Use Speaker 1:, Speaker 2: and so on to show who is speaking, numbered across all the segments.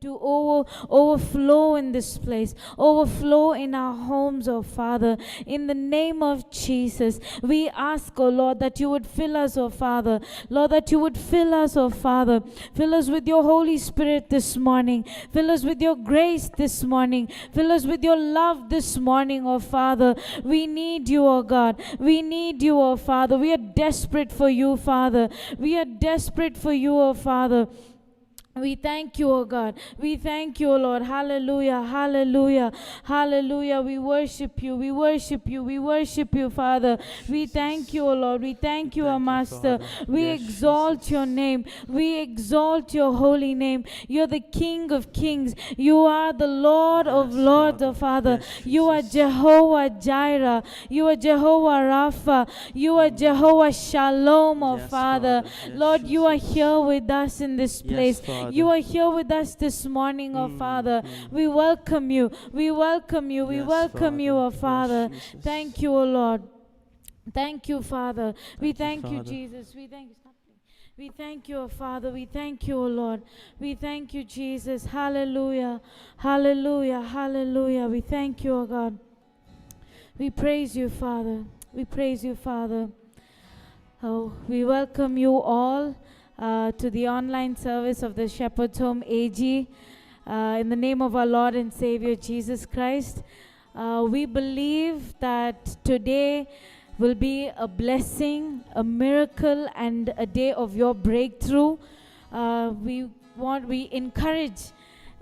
Speaker 1: to overflow in this place, overflow in our homes, oh Father. In the name of Jesus, we ask, oh Lord, that you would fill us, oh Father. Lord, that you would fill us, oh Father. Fill us with your Holy Spirit this morning. Fill us with your grace this morning. Fill us with your love this morning, oh Father. We need you, oh God. We need you, oh Father. We are desperate for you, Father. We are desperate for you, oh Father. We thank you, oh God. We thank you, oh Lord. Hallelujah, hallelujah, hallelujah. We worship you, we worship you, we worship you, Father. We thank you, oh Lord. We thank you, our Master. We exalt your name. We exalt your holy name. You're the King of kings. You are the Lord of lords, oh Father. You are Jehovah Jireh. You are Jehovah Rapha. You are Jehovah Shalom, oh Father. Lord, you are here with us in this place. You are here with us this morning, oh Father. We welcome you. We welcome you. We welcome you, oh Father. Thank you, oh Lord. Thank you, Father. We thank you, Jesus. We thank you. We thank you, oh Father. We thank you, oh Lord. We thank you, Jesus. Hallelujah. Hallelujah. Hallelujah. We thank you, oh God. We praise you, Father. We praise you, Father. Oh, we welcome you all to the online service of the Shepherd's Home AG. In the name of our Lord and Savior Jesus Christ, we believe that today will be a blessing, a miracle, and a day of your breakthrough. We encourage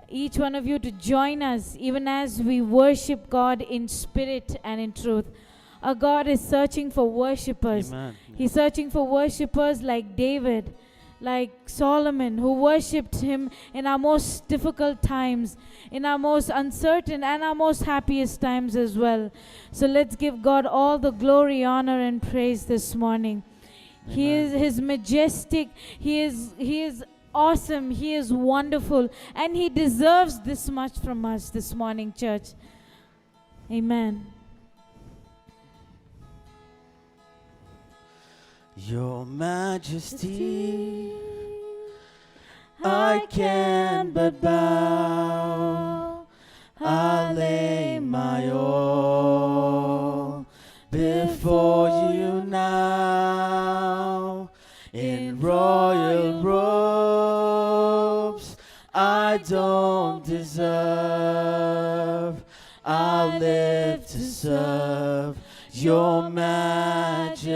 Speaker 1: each one of you to join us even as we worship God in spirit and in truth. Our God is searching for worshipers.
Speaker 2: Amen.
Speaker 1: He's searching for worshipers like David, like Solomon, who worshipped him in our most difficult times, in our most uncertain and our most happiest times as well. So let's give God all the glory, honor, and praise this morning. Amen. His majestic, he is awesome, he is wonderful, and he deserves this much from us this morning, church. Amen.
Speaker 2: Your Majesty, I can but bow. I lay my all before you now. In royal robes I don't deserve. I'll live to serve your Majesty,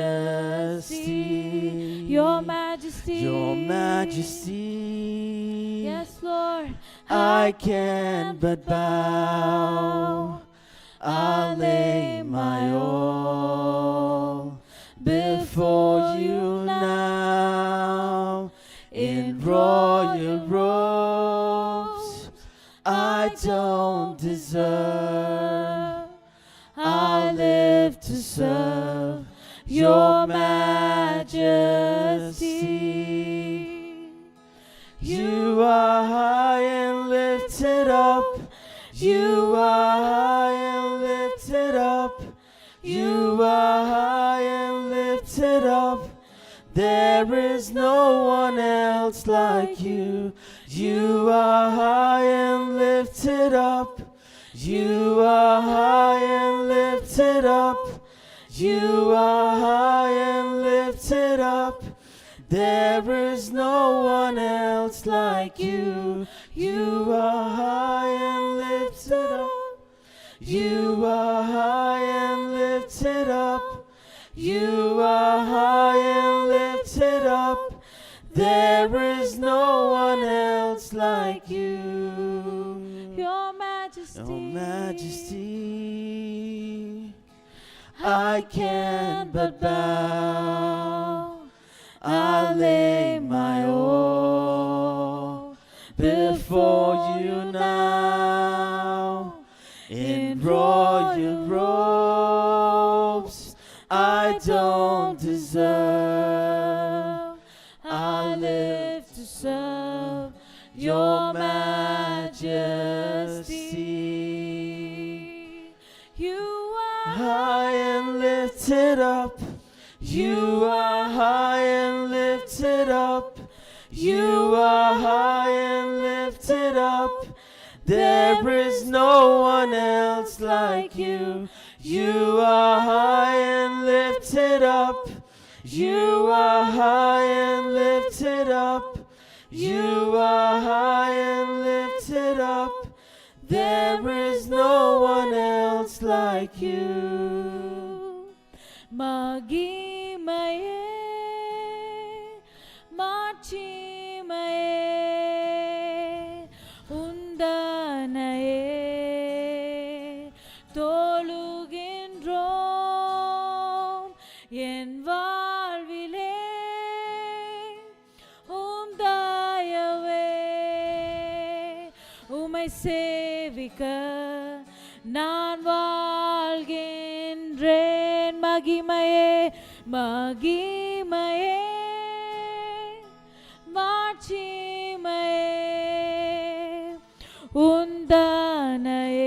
Speaker 1: your Majesty,
Speaker 2: your Majesty.
Speaker 1: Yes, Lord.
Speaker 2: I can but bow. I lay my all before you now. In royal robes I don't deserve. I live to serve your Majesty. You are high and lifted up. You are high and lifted up. You are high and lifted up. There is no one else like you. You are high and lifted up. You are high and lifted up. You are high and lifted up. There is no one else like you. You are high and lifted up. You are high and lifted up. You are high and lifted up. There is no one else like you.
Speaker 1: Your Majesty,
Speaker 2: your Majesty, I can but bow. I lay my all before you now. In royal robes I don't deserve. I live to serve your Majesty. You are high and lifted up. You are high and lifted up. You are high and lifted up. up. There is no one else like you. You are high and lifted up. You are high and lifted up. You are high and lifted up. There is no one else like you.
Speaker 1: Magimaye, Machimaye, Undanaye, Tolugindrom, Yen Valvile, Umdayave, Umay Sevika, Nan Valgindren, Magimaye, Magimaye, Machimaye, Undanaye,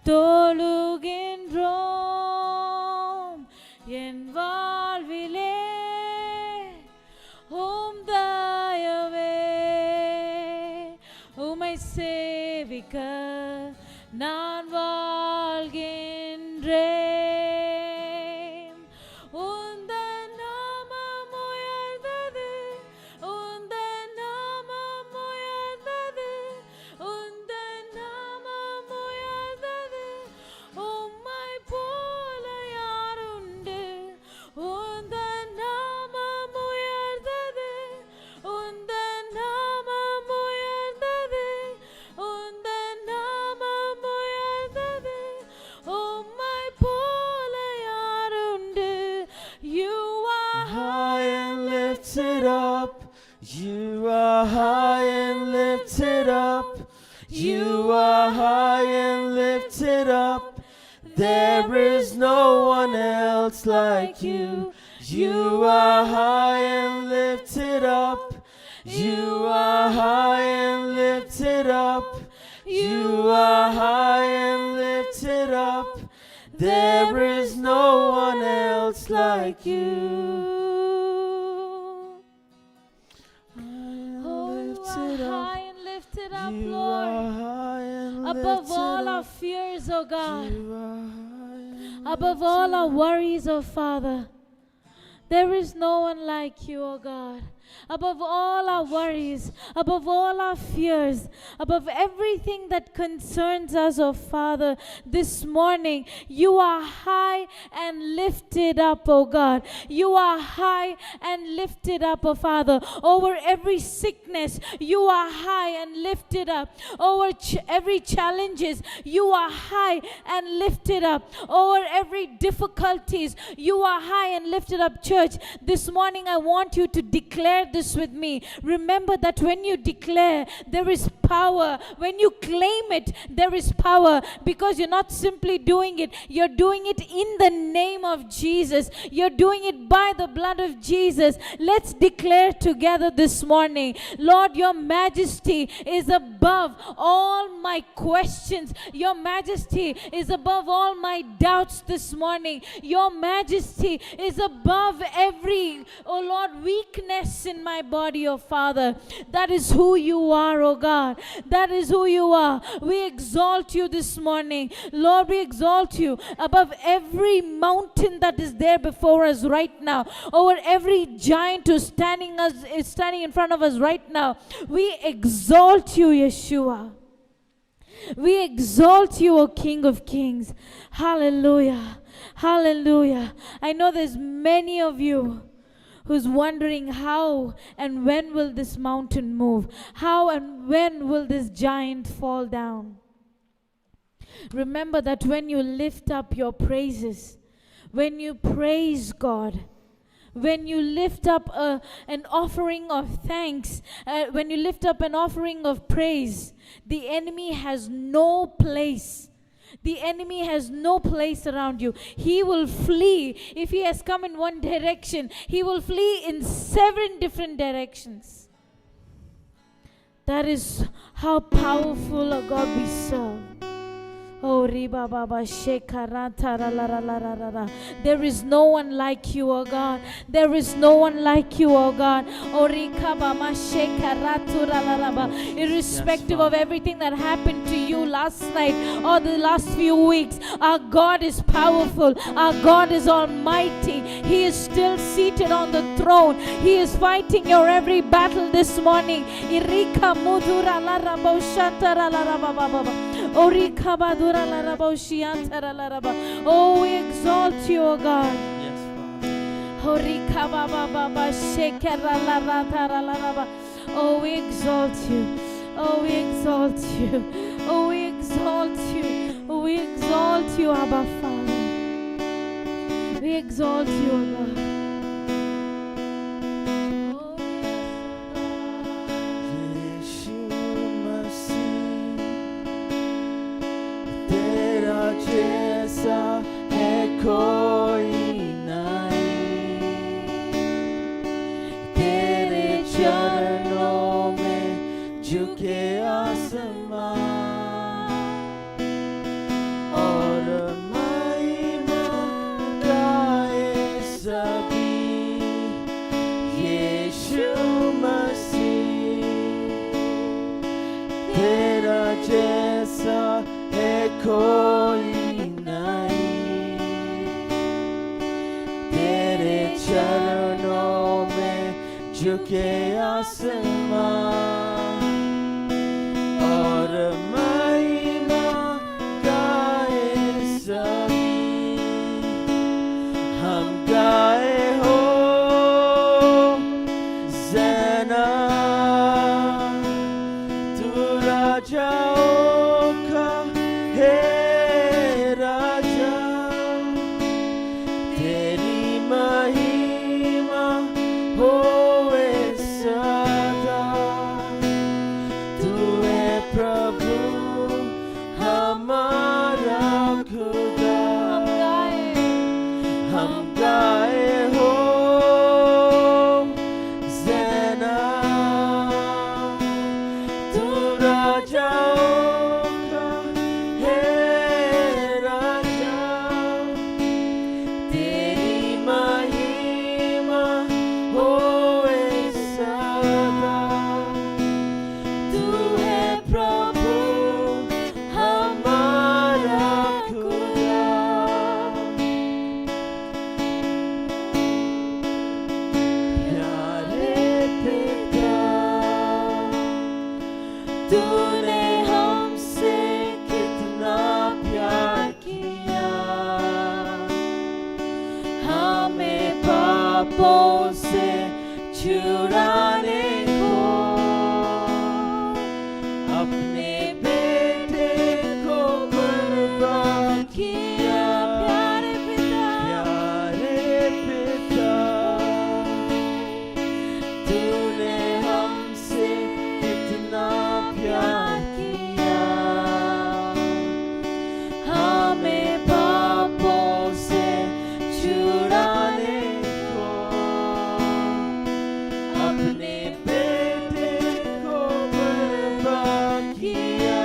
Speaker 1: Tolugindrom, Yen Valvile, Umdayave, Umay Sevika, Nan Valgindren, Undanamamuyadade, Undanamamuyadade, Undanamamuyadade, Ummai pola yarundu, Undanamamuyadade, Undanamamuyadade, Undanamamuyadade, Ummai pola yarundu. You are
Speaker 2: High and lifted up. You are high and lifted up. You are high and lifted up. There is no one else like you. You are high and lifted up. You are high and lifted up. You are high and lifted up. There is no one else like you.
Speaker 1: Oh, you are high and lifted up,
Speaker 2: You
Speaker 1: Lord.
Speaker 2: are high and
Speaker 1: Above
Speaker 2: lifted
Speaker 1: all our
Speaker 2: up.
Speaker 1: fears, oh God.
Speaker 2: You are high and
Speaker 1: Above all our worries, oh Father. There is no one like you, oh God. Above all our worries, above all our fears, above everything that concerns us, oh Father, this morning, you are high and lifted up, oh God. You are high and lifted up, oh Father. Over every sickness, you are high and lifted up. Over every challenges, you are high and lifted up. Over every difficulties, you are high and lifted up. Church, this morning I want you to declare this with me. Remember that when you declare, there is power. When you claim it, there is power, because you're not simply doing it, you're doing it in the name of Jesus. You're doing it by the blood of Jesus. Let's declare together this morning. Lord, your majesty is above all my questions. Your majesty is above all my doubts this morning. Your majesty is above every, oh Lord, weakness in my body, oh Father. That is who you are, oh God. That is who you are. We exalt you this morning. Lord, we exalt you above every mountain that is there before us right now, over every giant who's standing in front of us right now. We exalt you, Yeshua. We exalt you, O King of Kings. Hallelujah. Hallelujah. I know there's many of you who's wondering how and when will this mountain move? How and when will this giant fall down? Remember that when you lift up your praises, when you praise God, when you lift up an offering of thanks, when you lift up an offering of praise, the enemy has no place. The enemy has no place around you. He will flee. If he has come in one direction, he will flee in 7 different directions. That is how powerful a God we serve. Oh, riba baba shekarata ra la ra la ra ra ra. There is no one like you, oh God. There is no one like you, oh God. Oh, rika baba shekaratu ra la ra ba. Irrespective of everything that happened to you last night or the last few weeks, our God is powerful. Our God is almighty. He is still seated on the throne. He is fighting your every battle this morning. Irika mudura la ra ba shanta ra la ra ba ba ba. Oh, rika badura la ra ba shianta ra la ra ba. Oh, we exalt you, oh God.
Speaker 2: Yes, Father.
Speaker 1: Oh, rika ba ba ba ba shekera la ra ta ra la ra ba. Oh, we exalt you. Oh, we exalt you. Oh, we exalt you. Oh, we exalt you, Abba Father. We exalt you, O God. Oh,
Speaker 2: यीशु मसीह तेरा जैसा है कोई नहीं, तेरे चरणों में झुके आसमां और महिमा गाए सभी। यीशु मसीह तेरा जैसा है कोई नहीं, तेरे चरणों में झुके आसमां और महिमा गाए सभी। हम गाए हो ज़ैना, तू राजाओं का है राजा, तेरी महिमा होए सदा। तू है प्रभु हमारा खुदा। हम गाए हो ज़ैना, तू राजाओं का है राजा, तेरी महिमा होए सदा। तू है प्रभु हमारा खुदा। प्यारे पिता, तूने हमसे कितना प्यार किया, हमें पापों से छुड़ाने को अपने बेटे को कुर्बान किया। प्यारे पिता, तूने हमसे कितना प्यार किया, हमें पापों से छुड़ाने को अपने बेटे को कुर्बान किया।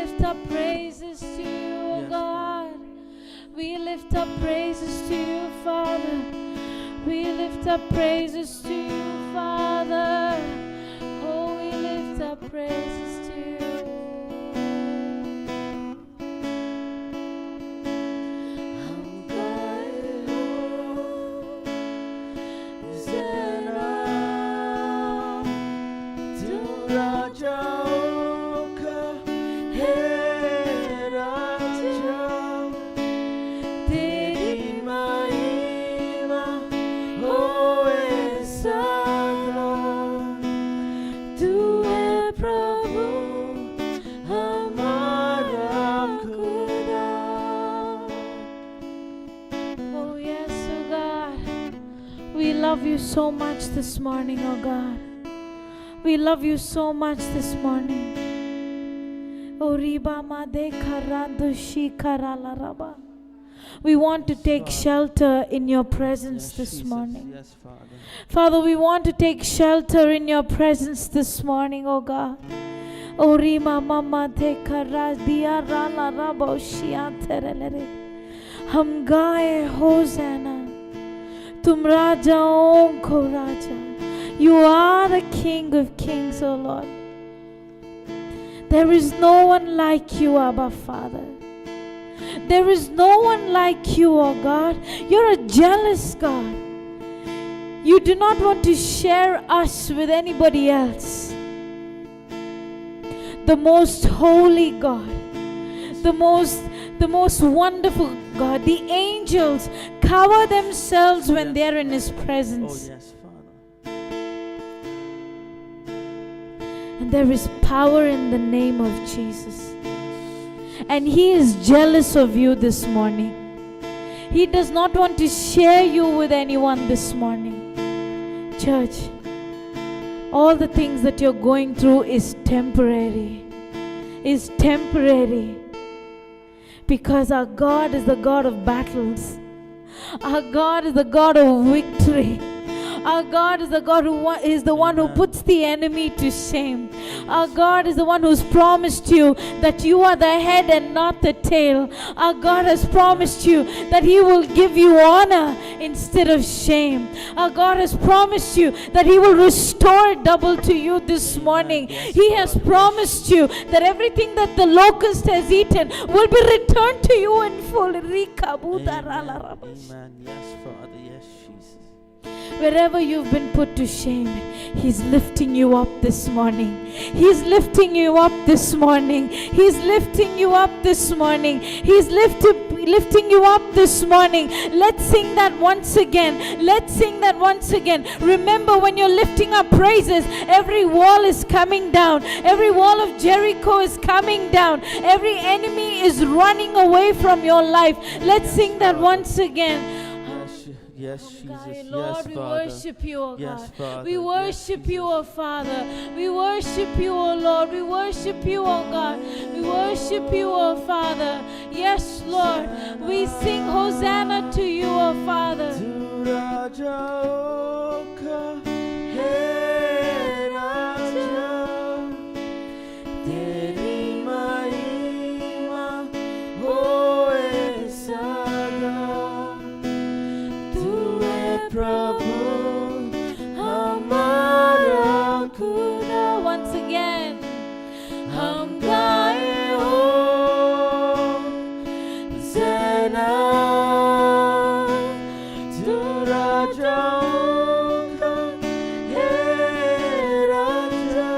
Speaker 1: lift up praises to you, O
Speaker 2: Yes,
Speaker 1: God. We lift up praises to you, Father. We lift up praises to you, Father. Oh, we lift up praises to you. Oh, yes, oh God. We love you so much this morning, oh God. We love you so much this morning. Oh, Riba Made Karando Shikarala Raba. We want to take shelter in your presence
Speaker 2: Yes,
Speaker 1: this
Speaker 2: Jesus.
Speaker 1: morning.
Speaker 2: Yes, Father.
Speaker 1: Father, we want to take shelter in your presence this morning, oh God. Oh, Rima Mama Te Karadia Rala Rabo Shianterelere. हम गाए होज़ाना, तुम राजाओं को राजा. You are the King of Kings, O Lord. There is no one like you, Abba Father. There is no one like you, O God. You're a jealous God. You do not want to share us with anybody else. The most holy God, the most wonderful God. The angels cover themselves when they are in His
Speaker 2: Oh,
Speaker 1: presence.
Speaker 2: yes, Father.
Speaker 1: And there is power in the name of Jesus. And He is jealous of you this morning. He does not want to share you with anyone this morning. Church, all the things that you're going through is temporary. Is temporary. Because our God is the God of battles. Our God is the God of victory. Our God is the God who is the one who puts the enemy to shame. Our God is the one who's promised you that you are the head and not the tail. Our God has promised you that He will give you honor instead of shame. Our God has promised you that He will restore double to you this morning. He has promised you that everything that the locust has eaten will be returned to you in full.
Speaker 2: Amen. Yes, Father. Yes, Jesus.
Speaker 1: Wherever you've been put to shame, He's lifting you up this morning. He's lifting you up this morning. He's lifting you up this morning. He's lifting you up this morning. Let's sing that once again. Let's sing that once again. Remember, when you're lifting up praises, every wall is coming down. Every wall of Jericho is coming down. Every enemy is running away from your life. Let's sing that once again.
Speaker 2: Yes, Jesus.
Speaker 1: Lord,
Speaker 2: Yes,
Speaker 1: we
Speaker 2: Father.
Speaker 1: worship you, O
Speaker 2: Yes,
Speaker 1: God.
Speaker 2: Father.
Speaker 1: We
Speaker 2: Yes,
Speaker 1: worship you,
Speaker 2: Jesus.
Speaker 1: O Father. We worship you, O Lord. We worship you, O God. We worship you, O Father. Yes, Lord. We sing Hosanna to you, O Father. Once again. हम गाए Hosanna.
Speaker 2: Tu rajaओं का हे राजा,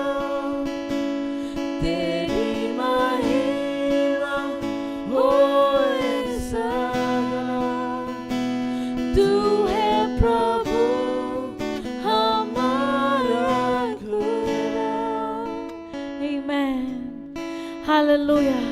Speaker 2: तेरी महिमा होए सदा।
Speaker 1: तू है प्रभु हमारा खुदा. Amen. Hallelujah.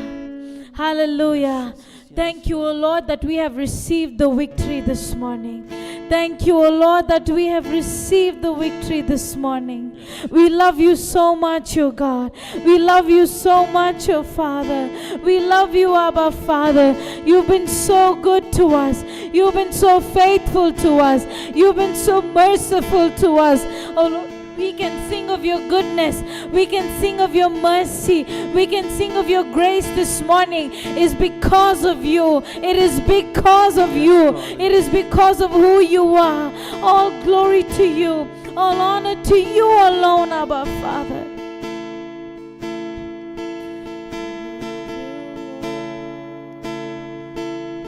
Speaker 1: Hallelujah. Thank you, O Lord, that we have received the victory this morning. Thank you, O Lord, that we have received the victory this morning. We love you so much, O God. We love you so much, O Father. We love you, Abba Father. You've been so good to us. You've been so faithful to us. You've been so merciful to us. Oh Lord, we can sing of your goodness. We can sing of your mercy. We can sing of your grace this morning is because of you. It is because of you. It is because of who you are. All glory to you. All honor to you alone, Abba Father.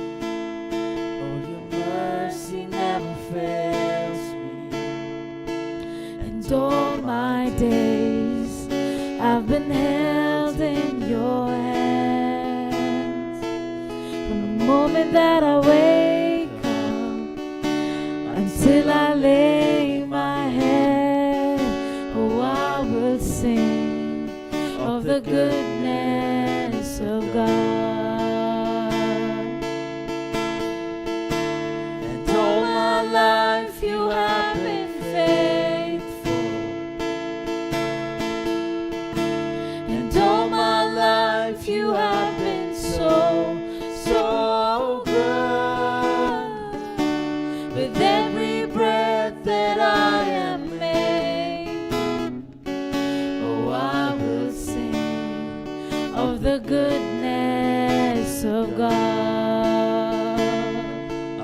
Speaker 2: Oh, your mercy never fails me.
Speaker 1: And all my days I've been held in your hands. From the moment that I wake up until I lay my head, oh, I will sing of the goodness of God.
Speaker 2: And all my life you have been faithful. And all my life you have been so, so good. With every breath that I am made,
Speaker 1: Oh, I will sing of the goodness of God.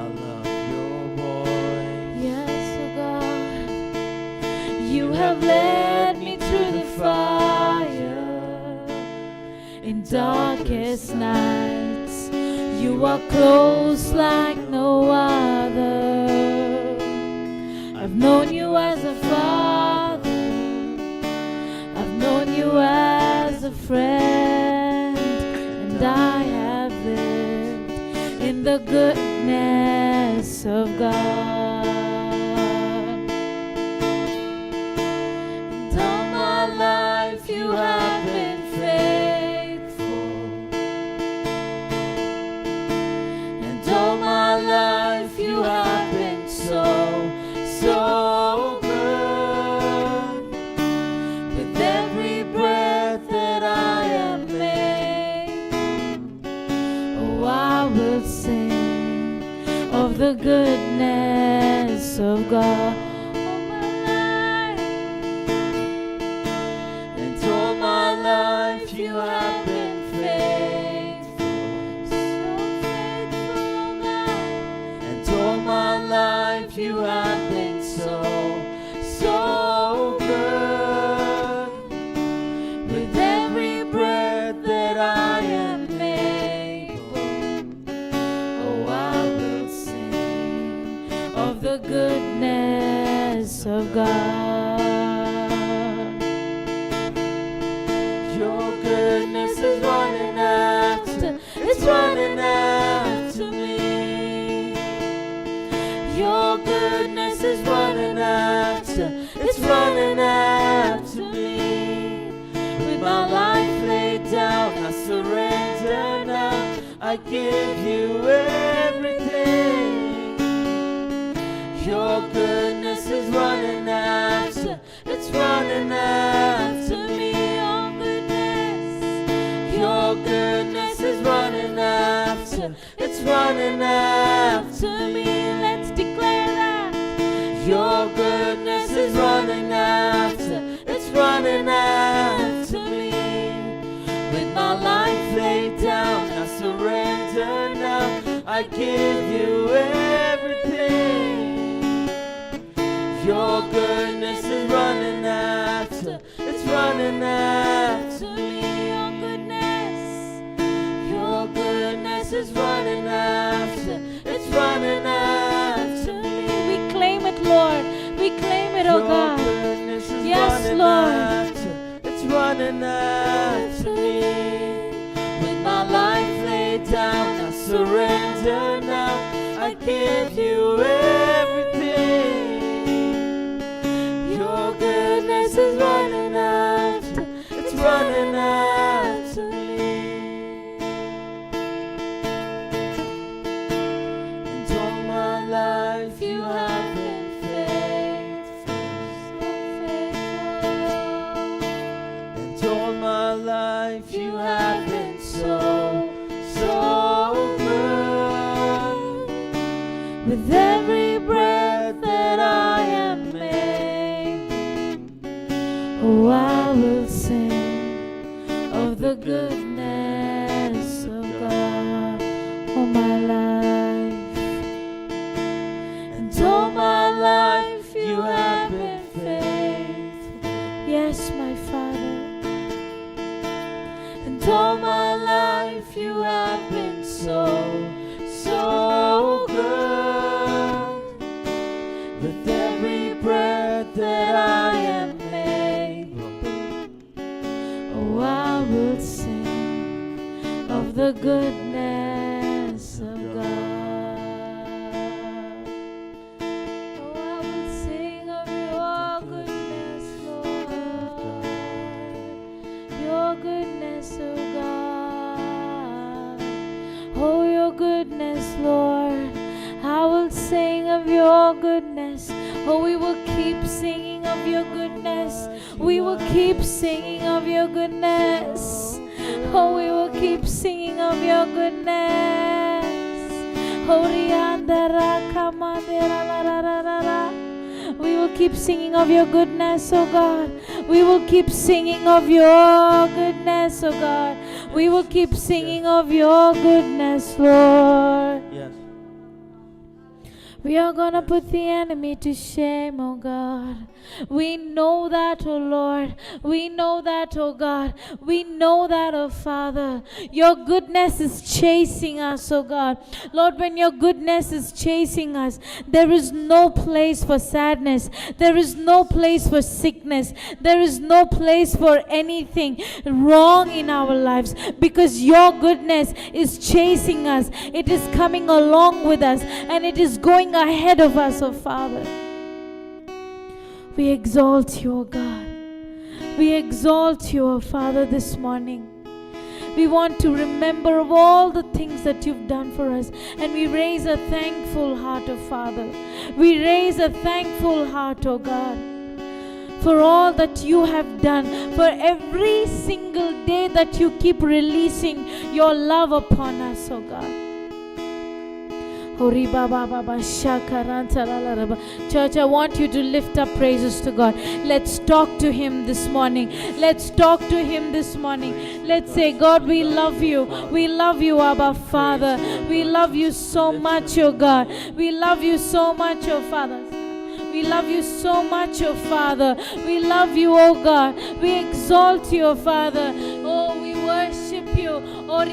Speaker 2: I love your voice.
Speaker 1: Yes, oh God, you have led me through the fire. In darkest nights, you are close like no other. I've known you as a father. I've known you as a friend, and I have lived in the goodness of God. And all my life you have been faithful.
Speaker 2: And all my life you have been so, so good. With every breath that I am made,
Speaker 1: Oh, I will sing of the goodness of God. All my life,
Speaker 2: and all my life you have been faithful.
Speaker 1: so faithful, oh God.
Speaker 2: And all my life you have been so, so good. With every breath that I am able,
Speaker 1: Oh, I will sing of the goodness of God.
Speaker 2: your goodness is running after, it's running after me. Your goodness is running after, it's running after me. With my life laid down, I surrender now. I give you everything. Your goodness is running after, it's running after me. Your goodness is running after, it's running after me.
Speaker 1: Let's declare that.
Speaker 2: Your goodness is running after, it's running after me. With my life laid down, I surrender now. I give you everything. Your goodness is running after, it's running after me. Your goodness is running after, it's running after me.
Speaker 1: We claim it, Lord. We claim it, oh
Speaker 2: Your
Speaker 1: God.
Speaker 2: goodness is
Speaker 1: Yes,
Speaker 2: running
Speaker 1: Lord.
Speaker 2: after, it's running after me. With my life laid down, I surrender now. I give you everything. Your goodness is running after, it's running after me. And all my life you have been faithful. And all my life you have been so, so good. With every breath that I am made,
Speaker 1: goodness of God all my life. And all my life you have been faithful. Yes, my Father. And all my life you have been so good. With every breath that I am able, oh, I will sing of the goodness of God. Oh, I will sing of your goodness, Lord. Your goodness, oh God. Oh, your goodness, Lord. I will sing of your goodness. Oh, we will keep singing of your goodness. We will keep singing of your goodness. Oh, we will keep singing of your goodness. We will keep singing of your goodness, oh God. We will keep singing of your goodness, oh God. We will keep singing of your goodness, Lord.
Speaker 2: Yes.
Speaker 1: We are gonna put the enemy to shame, oh God. We know that, oh Lord. We know that, oh God. We know that, oh Father. Your goodness is chasing us, oh God. Lord, when your goodness is chasing us, there is no place for sadness. There is no place for sickness. There is no place for anything wrong in our lives, because your goodness is chasing us. It is coming along with us, and it is going ahead of us, oh Father. We exalt you, oh God. We exalt you, oh Father, this morning. We want to remember of all the things that you've done for us, and we raise a thankful heart, oh Father. We raise a thankful heart, oh God, for all that you have done, for every single day that you keep releasing your love upon us, oh God. Church, I want you to lift up praises to God. Let's talk to Him this morning. Let's talk to Him this morning. Let's say, God, we love you. We love you, Abba Father. We love you so much, oh God. We love you so much, oh Father. We love you so much, oh Father. We love you, oh God. We exalt you, oh Father. Oh, we worship you. Oh,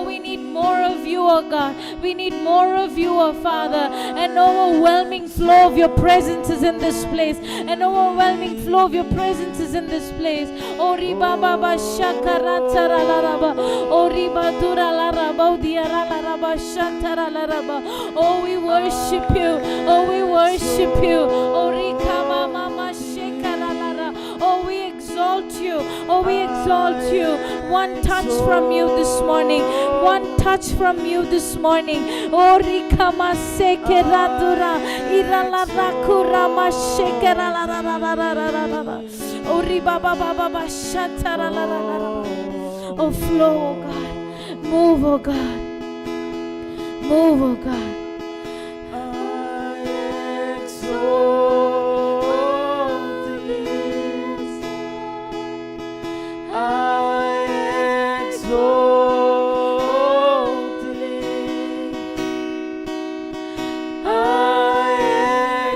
Speaker 1: we need more of you, oh God. We need more of you, oh Father. An overwhelming flow of your presence is in this place. An overwhelming flow of your presence is in this place. Oh, oh, we worship you. Oh, we worship you. Oh, we exalt you. Oh, we exalt you. One touch from you this morning. One touch from you this morning. Oh, Rikama Sekeradura. Iraladakura Mashekerala. Oh, Ribaba Shantara. Oh, flow, oh God. Move, oh God. Move, oh God.
Speaker 2: I exalt thee. I exalt thee. I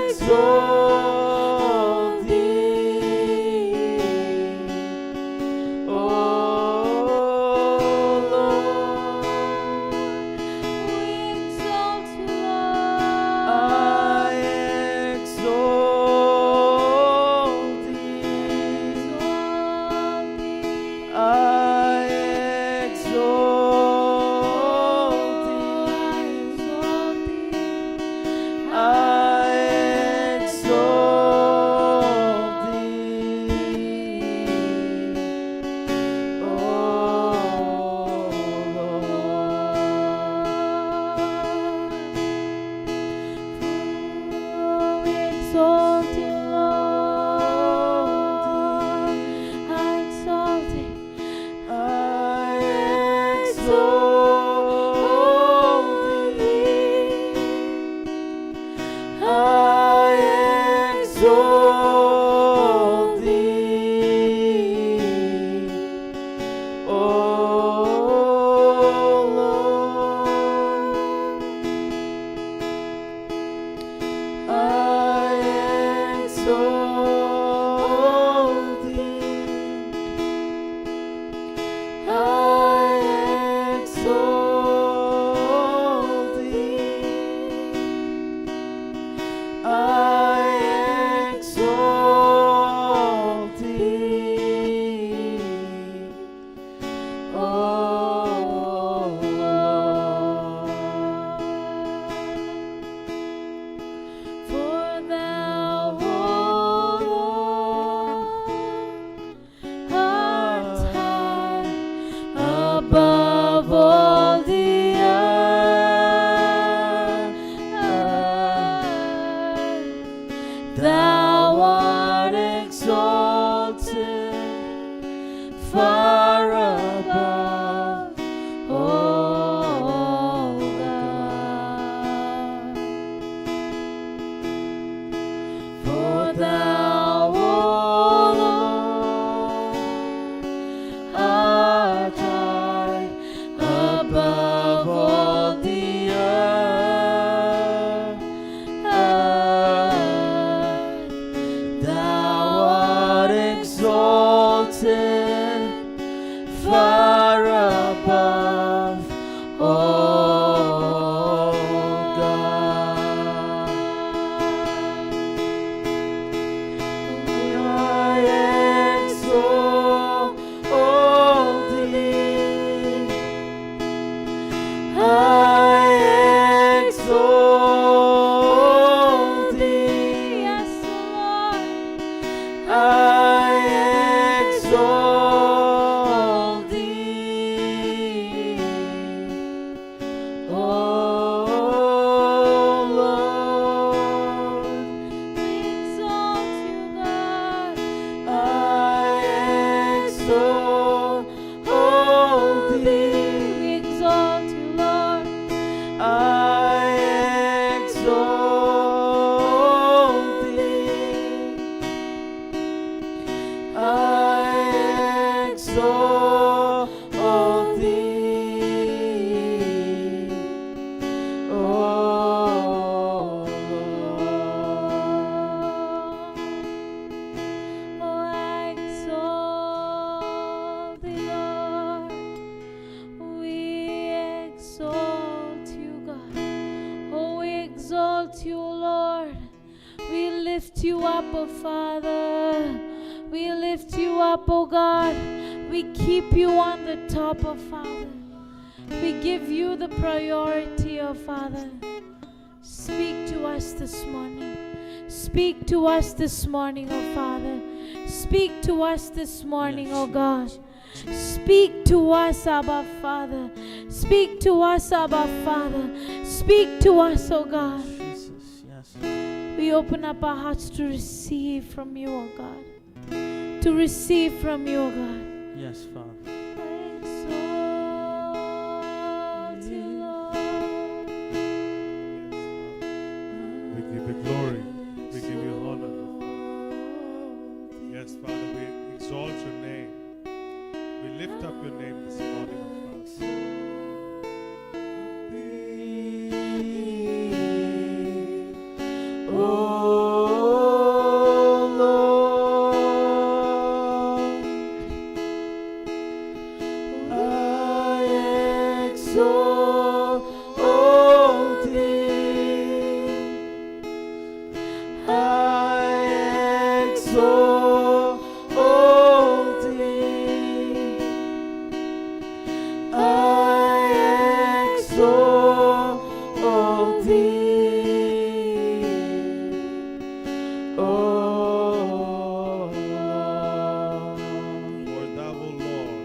Speaker 2: exalt thee. Oh Lord.
Speaker 1: We exalt you, Lord.
Speaker 2: I exalt thee. I exalt far above,
Speaker 1: oh God. For thou, O Lord, art high above all the earth.
Speaker 2: thou art exalted far above, oh God. I exalt thee. I exalt thee.
Speaker 1: Yes, Lord.
Speaker 2: I exalt thee, oh Lord.
Speaker 1: We exalt you, God.
Speaker 2: I exalt thee.
Speaker 1: We exalt you, Lord.
Speaker 2: I exalt thee. I exalt thee, oh Lord.
Speaker 1: Oh, I exalt thee, Lord. We exalt you, God. Oh, we exalt you, Lord. We lift you up, oh Father. We lift you up, oh God. We keep you on the top, oh Father. We give you the priority, oh Father. Speak to us this morning. Speak to us this morning, oh Father. Speak to us this morning, oh God. Speak to us, Abba Father. Speak to us, Abba Father. Speak to us, oh God.
Speaker 2: Jesus, yes.
Speaker 1: We open up our hearts to receive from you, oh God. To receive from you, oh God.
Speaker 2: Yes, Father.
Speaker 1: Exalt you, Lord.
Speaker 3: We give you glory. We give you honor. Yes, Father, we exalt your name. We lift up your name this morning, oh Father.
Speaker 2: Oh Lord, I exalt thee. I exalt thee. I exalt thee, oh Lord.
Speaker 3: For thou, O Lord,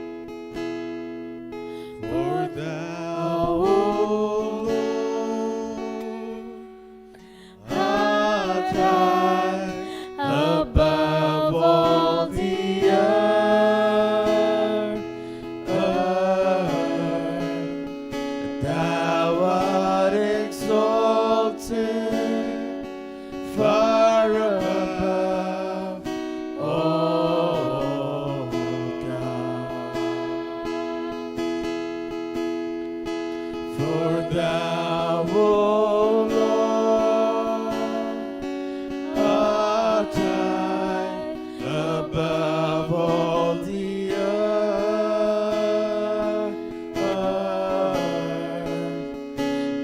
Speaker 3: for thou,
Speaker 2: O Lord, art high above all the earth. Thou art exalted far above, oh God. For thou, O Lord, art high above all the earth.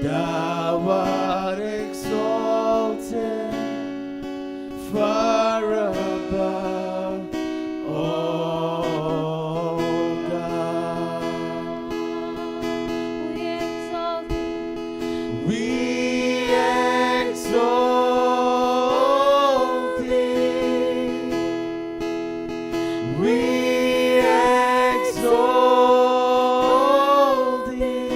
Speaker 2: Thou art exalted far above, oh God.
Speaker 1: We exalt thee.
Speaker 2: We exalt thee. We exalt thee.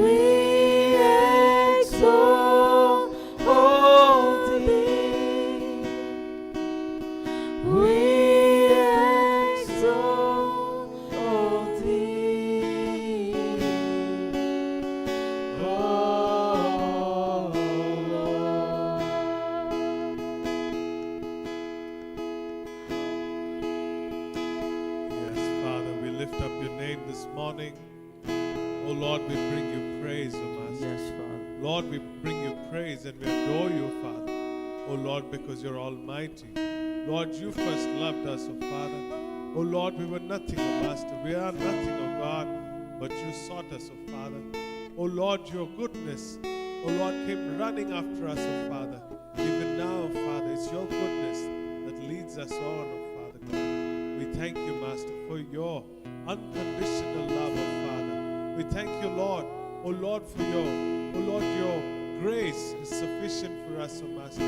Speaker 2: We exalt thee. We exalt thee. Oh Lord.
Speaker 3: Yes, Father, we lift up your name this morning. Oh Lord, we bring you praise, O Master.
Speaker 2: Yes, Father.
Speaker 3: Lord, we bring you praise and we adore you, Father. Oh Lord, because you're almighty. Lord, you first loved us, O Father. Oh Lord, we were nothing, O Master. We are nothing, O God, but you sought us, O Father. Oh Lord, your goodness, oh Lord, came running after us, O Father. Even now, Father, it's your goodness that leads us on, O Father God. We thank you, Master, for your unconditional love, O Father. We thank you, Lord, oh Lord, for your grace is sufficient for us, O Master.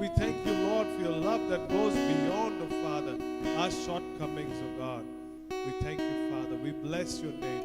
Speaker 3: We thank you, Lord, for your love that goes beyond, O Father, our shortcomings, O God. We thank you, Father. We bless your name.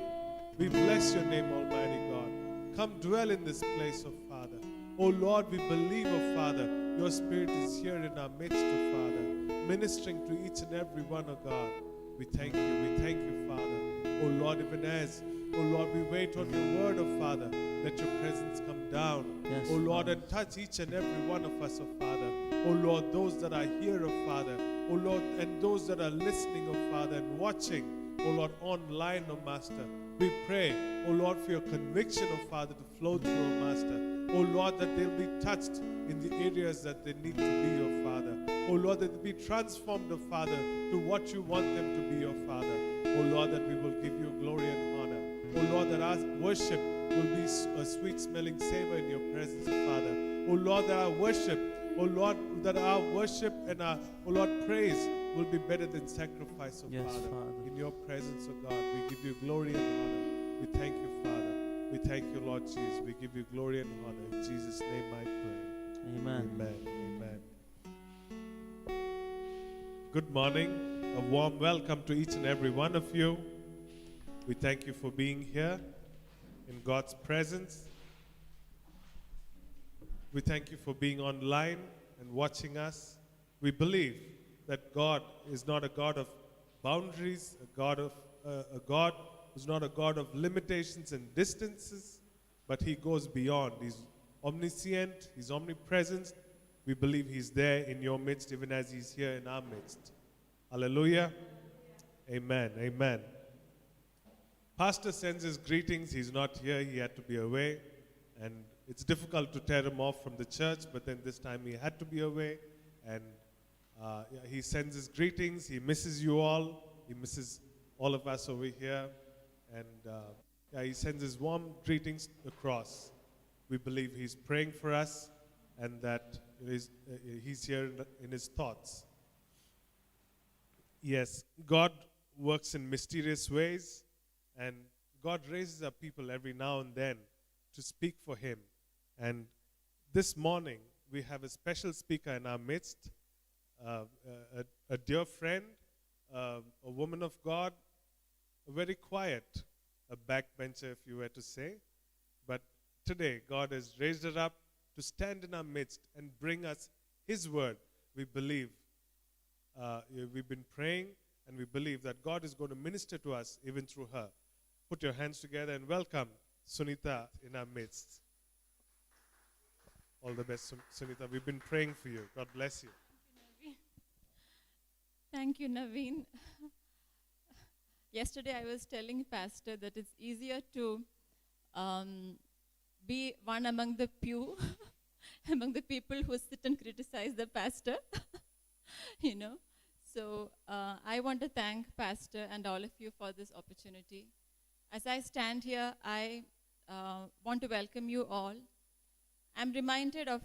Speaker 3: We bless your name, Almighty God. Come dwell in this place, O Father. O Lord, we believe, O Father, your Spirit is here in our midst, O Father, ministering to each and every one, O God. We thank you. We thank you, Father. O Lord, even as, O Lord, we wait on your word, O Father, let your presence come down.
Speaker 2: Yes,
Speaker 3: O Lord,
Speaker 2: Father.
Speaker 3: and touch each and every one of us, O Father. O Lord, those that are here, O Father. O Lord, and those that are listening, O Father, and watching, O Lord, online, O Master. We pray, O Lord, for your conviction, O Father, to flow through, O Master. O Lord, that they'll be touched in the areas that they need to be, O Father. O Lord, that they'll be transformed, O Father, to what you want them to be, O Father. O Lord, that we will give you glory and honor. O Lord, that our worship will be a sweet-smelling savor in your presence, O Father. O Lord, that our worship, O Lord, that our worship and our, O Lord, praise will be better than sacrifice, O
Speaker 2: Yes,
Speaker 3: Father.
Speaker 2: Father.
Speaker 3: In your presence, O God, we give you glory and honor. We thank you, Father. We thank you, Lord Jesus. We give you glory and honor. In Jesus' name I pray.
Speaker 2: Amen.
Speaker 3: Amen. Amen. Good morning. A warm welcome to each and every one of you. We thank you for being here in God's presence. We thank you for being online and watching us. We believe that God is not a God of boundaries, a God who's not a God of limitations and distances, but he goes beyond. He's omniscient, he's omnipresent. We believe he's there in your midst, even as he's here in our midst. Hallelujah. Amen. Amen. Pastor sends his greetings. He's not here. He had to be away. And it's difficult to tear him off from the church, but then this time he had to be away. And he sends his greetings. He misses you all. He misses all of us over here. And he sends his warm greetings across. We believe he's praying for us and that he's here in his thoughts. Yes, God works in mysterious ways, and God raises up people every now and then to speak for him. And this morning, we have a special speaker in our midst, a dear friend, a woman of God, very quiet, a backbencher, if you were to say. But today, God has raised her up to stand in our midst and bring us his word. We believe, we've been praying, and we believe that God is going to minister to us even through her. Put your hands together and welcome Sunita in our midst. All the best, Sunita. We've been praying for you. God bless you.
Speaker 4: Thank you, Naveen. Yesterday I was telling Pastor that it's easier to be one among the pew, among the people who sit and criticize the pastor, you know. So I want to thank Pastor and all of you for this opportunity. As I stand here, I want to welcome you all. I'm reminded of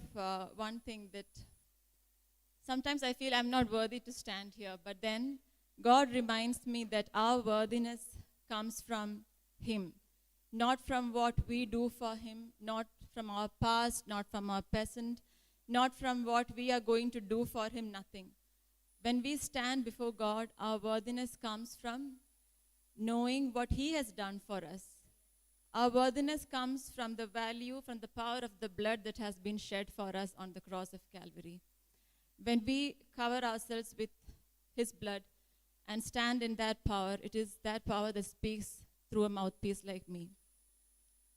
Speaker 4: one thing, that sometimes I feel I'm not worthy to stand here, but then God reminds me that our worthiness comes from him, not from what we do for him, not from our past, not from our present, not from what we are going to do for him, nothing. When we stand before God, our worthiness comes from knowing what he has done for us. Our worthiness comes from the value, from the power of the blood that has been shed for us on the cross of Calvary. When we cover ourselves with His blood and stand in that power, it is that power that speaks through a mouthpiece like me.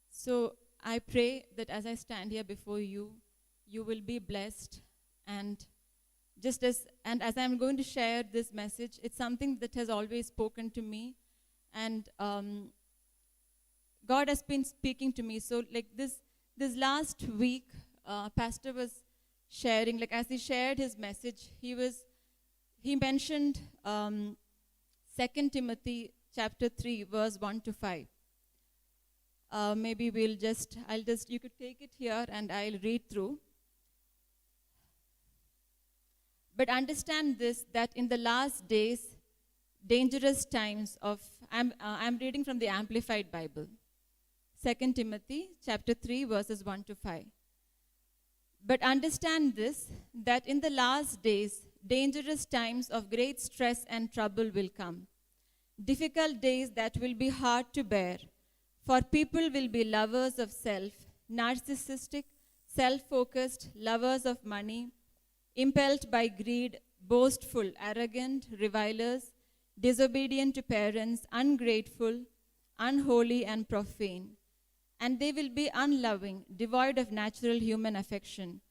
Speaker 4: So I pray that as I stand here before you, you will be blessed. And as I'm going to share this message, it's something that has always spoken to me. And God has been speaking to me. So like this last week, Pastor was sharing, like as he shared his message, he mentioned 2 Timothy chapter 3, verse 1 to 5. Maybe you could take it here and I'll read through. But understand this, that in the last days, dangerous times I'm reading from the Amplified Bible. 2 Timothy chapter 3, verses 1 to 5. But understand this, that in the last days, dangerous times of great stress and trouble will come. Difficult days that will be hard to bear. For people will be lovers of self, narcissistic, self-focused, lovers of money, impelled by greed, boastful, arrogant, revilers, disobedient to parents, ungrateful, unholy, and profane. And they will be unloving, devoid of natural human affection,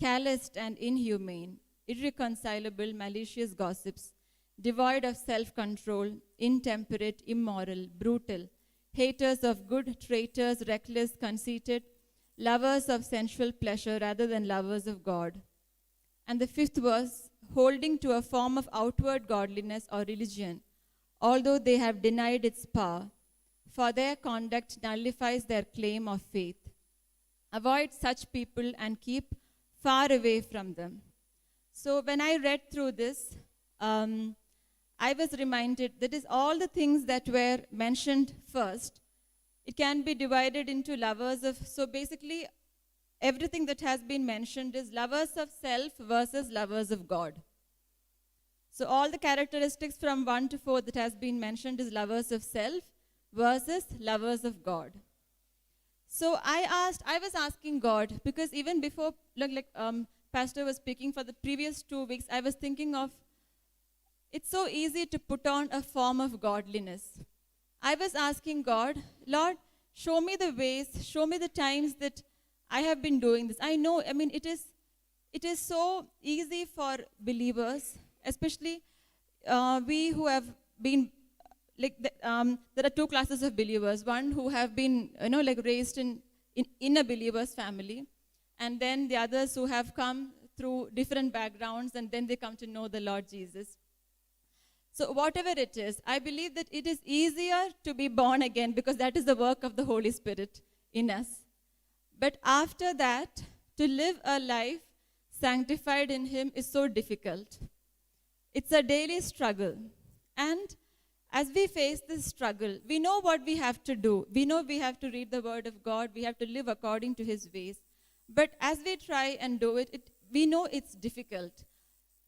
Speaker 4: calloused and inhumane, irreconcilable, malicious gossips, devoid of self-control, intemperate, immoral, brutal, haters of good, traitors, reckless, conceited, lovers of sensual pleasure rather than lovers of God. And the fifth verse, holding to a form of outward godliness or religion, although they have denied its power, for their conduct nullifies their claim of faith. Avoid such people and keep far away from them. So when I read through this, I was reminded that is all the things that were mentioned first. It can be divided into lovers of, so basically everything that has been mentioned is lovers of self versus lovers of God. So all the characteristics from 1 to 4 that has been mentioned is lovers of self versus lovers of God. So I was asking God, because even before, Pastor was speaking for the previous 2 weeks, I was thinking of, it's so easy to put on a form of godliness. I was asking God, Lord, show me the ways, show me the times that I have been doing this. It is so easy for believers, especially we who have been, there are two classes of believers. One who have been, raised in a believer's family, and then the others who have come through different backgrounds, and then they come to know the Lord Jesus. So whatever it is, I believe that it is easier to be born again because that is the work of the Holy Spirit in us. But after that, to live a life sanctified in Him is so difficult. It's a daily struggle. And as we face this struggle, we know what we have to do. We know we have to read the Word of God. We have to live according to His ways. But as we try and do it, we know it's difficult.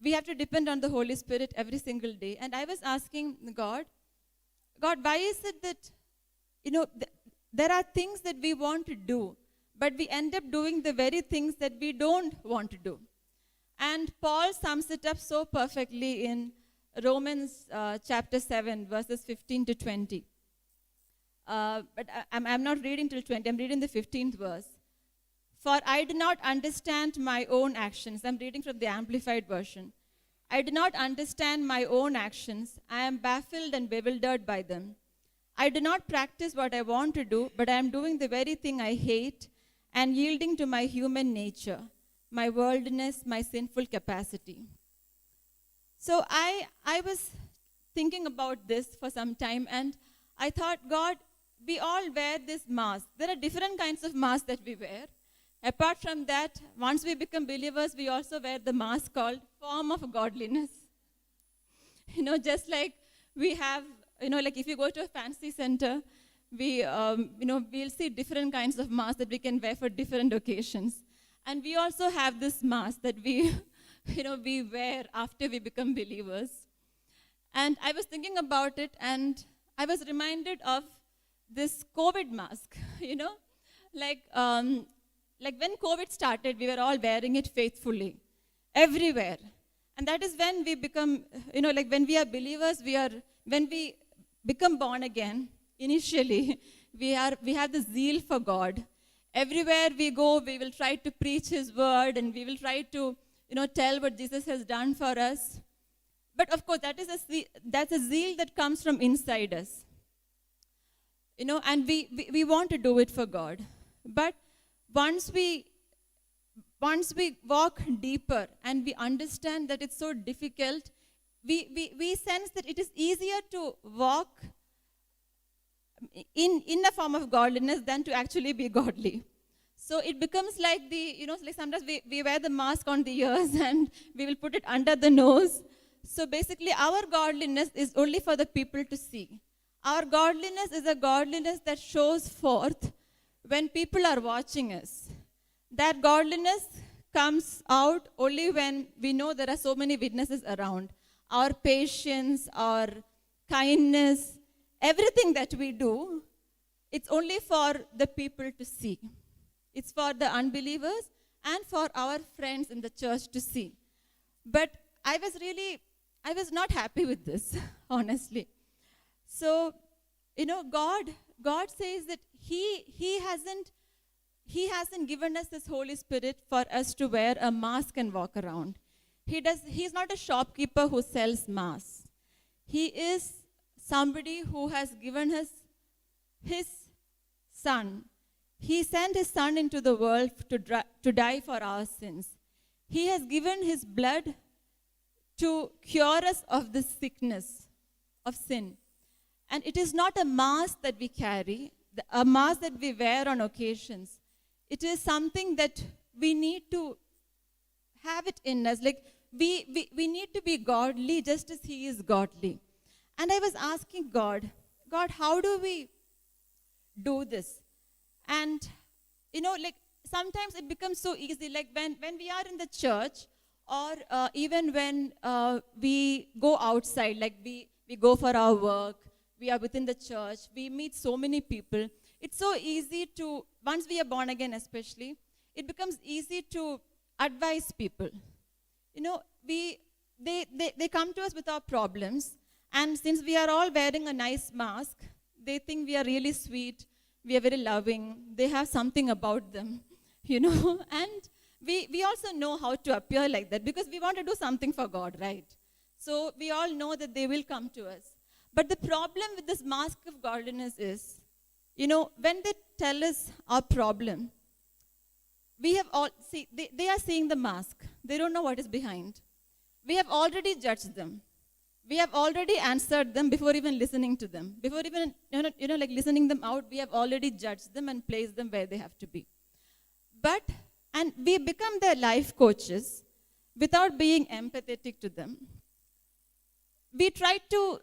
Speaker 4: We have to depend on the Holy Spirit every single day. And I was asking God, why is it that, there are things that we want to do, but we end up doing the very things that we don't want to do? And Paul sums it up so perfectly in Romans chapter 7, verses 15 to 20. But I'm not reading till 20, I'm reading the 15th verse. For I do not understand my own actions. I'm reading from the Amplified Version. I do not understand my own actions. I am baffled and bewildered by them. I do not practice what I want to do, but I am doing the very thing I hate and yielding to my human nature, my worldliness, my sinful capacity. So I was thinking about this for some time, and I thought, God, we all wear this mask. There are different kinds of masks that we wear. Apart from that, once we become believers, we also wear the mask called form of godliness. Just like we have, if you go to a fancy center, we'll see different kinds of masks that we can wear for different occasions. And we also have this mask that we wear after we become believers. And I was thinking about it, and I was reminded of this COVID mask. you know, like when COVID started, we were all wearing it faithfully, everywhere. And that is when we become, like when we are believers, when we become born again, initially, we have the zeal for God. Everywhere we go, we will try to preach His word, and we will try to, tell what Jesus has done for us. But of course, that's a zeal that comes from inside us. And we want to do it for God. But once we walk deeper and we understand that it's so difficult, we sense that it is easier to walk in a form of godliness than to actually be godly. So it becomes like like sometimes we wear the mask on the ears and we will put it under the nose. So basically, our godliness is only for the people to see. Our godliness is a godliness that shows forth when people are watching us. That godliness comes out only when we know there are so many witnesses around. Our patience, our kindness, everything that we do, it's only for the people to see. It's for the unbelievers and for our friends in the church to see. But I was not happy with this, honestly. So, God says that He hasn't given us this Holy Spirit for us to wear a mask and walk around. He's not a shopkeeper who sells masks. He is somebody who has given us His Son. He sent His Son into the world to die for our sins. He has given His blood to cure us of this sickness of sin. And it is not a mask that we carry, a mask that we wear on occasions. It is something that we need to have it in us. Like we need to be godly just as He is godly. And I was asking God, how do we do this? And, like sometimes it becomes so easy. Like when we are in the church, or even when we go outside, like we go for our work, we are within the church, we meet so many people. It's so easy to, once we are born again especially, it becomes easy to advise people. They come to us with our problems, and since we are all wearing a nice mask, they think we are really sweet, we are very loving, they have something about them, and we also know how to appear like that because we want to do something for God, right? So we all know that they will come to us. But the problem with this mask of godliness is, when they tell us our problem, they are seeing the mask. They don't know what is behind. We have already judged them. We have already answered them before even listening to them. Before even, like listening them out, we have already judged them and placed them where they have to be. And we become their life coaches without being empathetic to them. We try to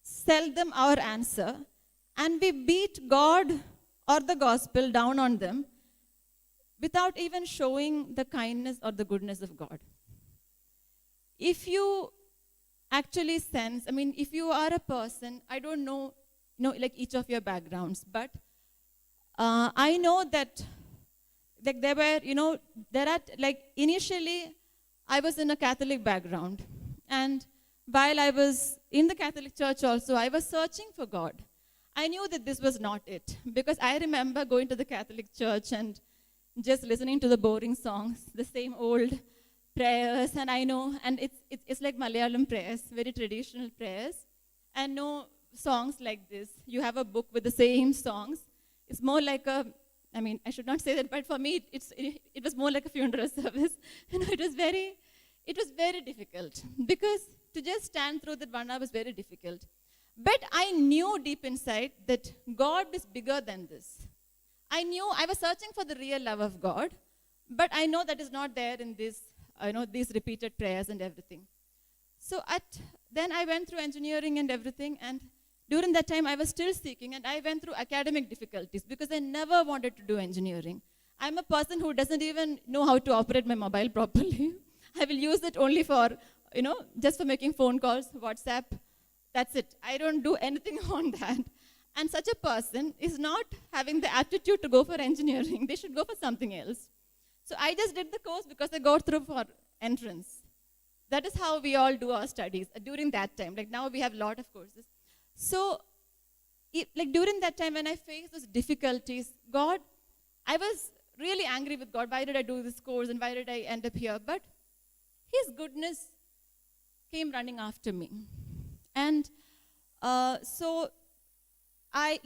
Speaker 4: sell them our answer, and we beat God or the gospel down on them without even showing the kindness or the goodness of God. If you actually sense, if you are a person, I don't know, like each of your backgrounds, but I know that like initially I was in a Catholic background, and while I was in the Catholic church also, I was searching for God. I knew that this was not it, because I remember going to the Catholic church and just listening to the boring songs, the same old prayers, and it's like Malayalam prayers, very traditional prayers, and no songs like this. You have a book with the same songs. It's more like I should not say that, but for me, it was more like a funeral service. It was very difficult, because to just stand through that 1 hour was very difficult. But I knew deep inside that God is bigger than this. I knew I was searching for the real love of God, but I know that is not there in this, these repeated prayers and everything. So then I went through engineering and everything, and during that time I was still seeking, and I went through academic difficulties because I never wanted to do engineering. I'm a person who doesn't even know how to operate my mobile properly. I will use it only for, just for making phone calls, WhatsApp. That's it. I don't do anything on that. And such a person is not having the aptitude to go for engineering. They should go for something else. So I just did the course because I got through for entrance. That is how we all do our studies during that time. Like now we have a lot of courses. So like during that time when I faced those difficulties, God, I was really angry with God. Why did I do this course and why did I end up here? But His goodness came running after me. And so I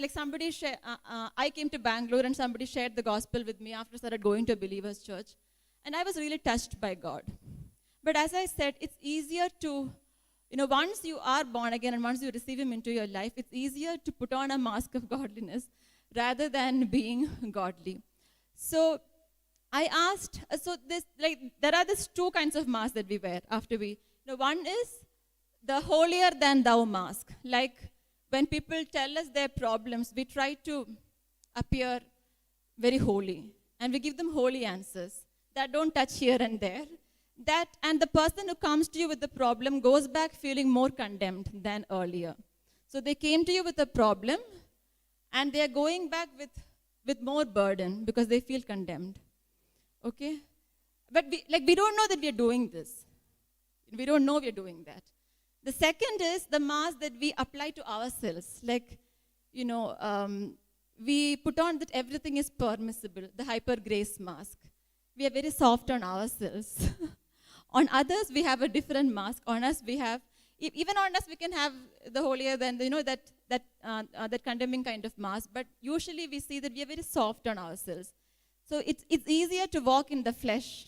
Speaker 4: came to Bangalore and somebody shared the gospel with me after I started going to a believer's church. And I was really touched by God. But as I said, it's easier to, once you are born again and once you receive Him into your life, it's easier to put on a mask of godliness rather than being godly. So I asked, there are these two kinds of masks that we wear after we, one is the holier than thou mask. Like when people tell us their problems, we try to appear very holy and we give them holy answers that don't touch here and there. And the person who comes to you with the problem goes back feeling more condemned than earlier. So they came to you with a problem and they are going back with more burden because they feel condemned. Okay? But we don't know that we are doing this. We don't know we are doing that. The second is the mask that we apply to ourselves. We put on that everything is permissible, the hyper grace mask. We are very soft on ourselves. On others, we have a different mask. On us, we have, even on us, we can have the holier than, that condemning kind of mask. But usually we see that we are very soft on ourselves. So it's easier to walk in the flesh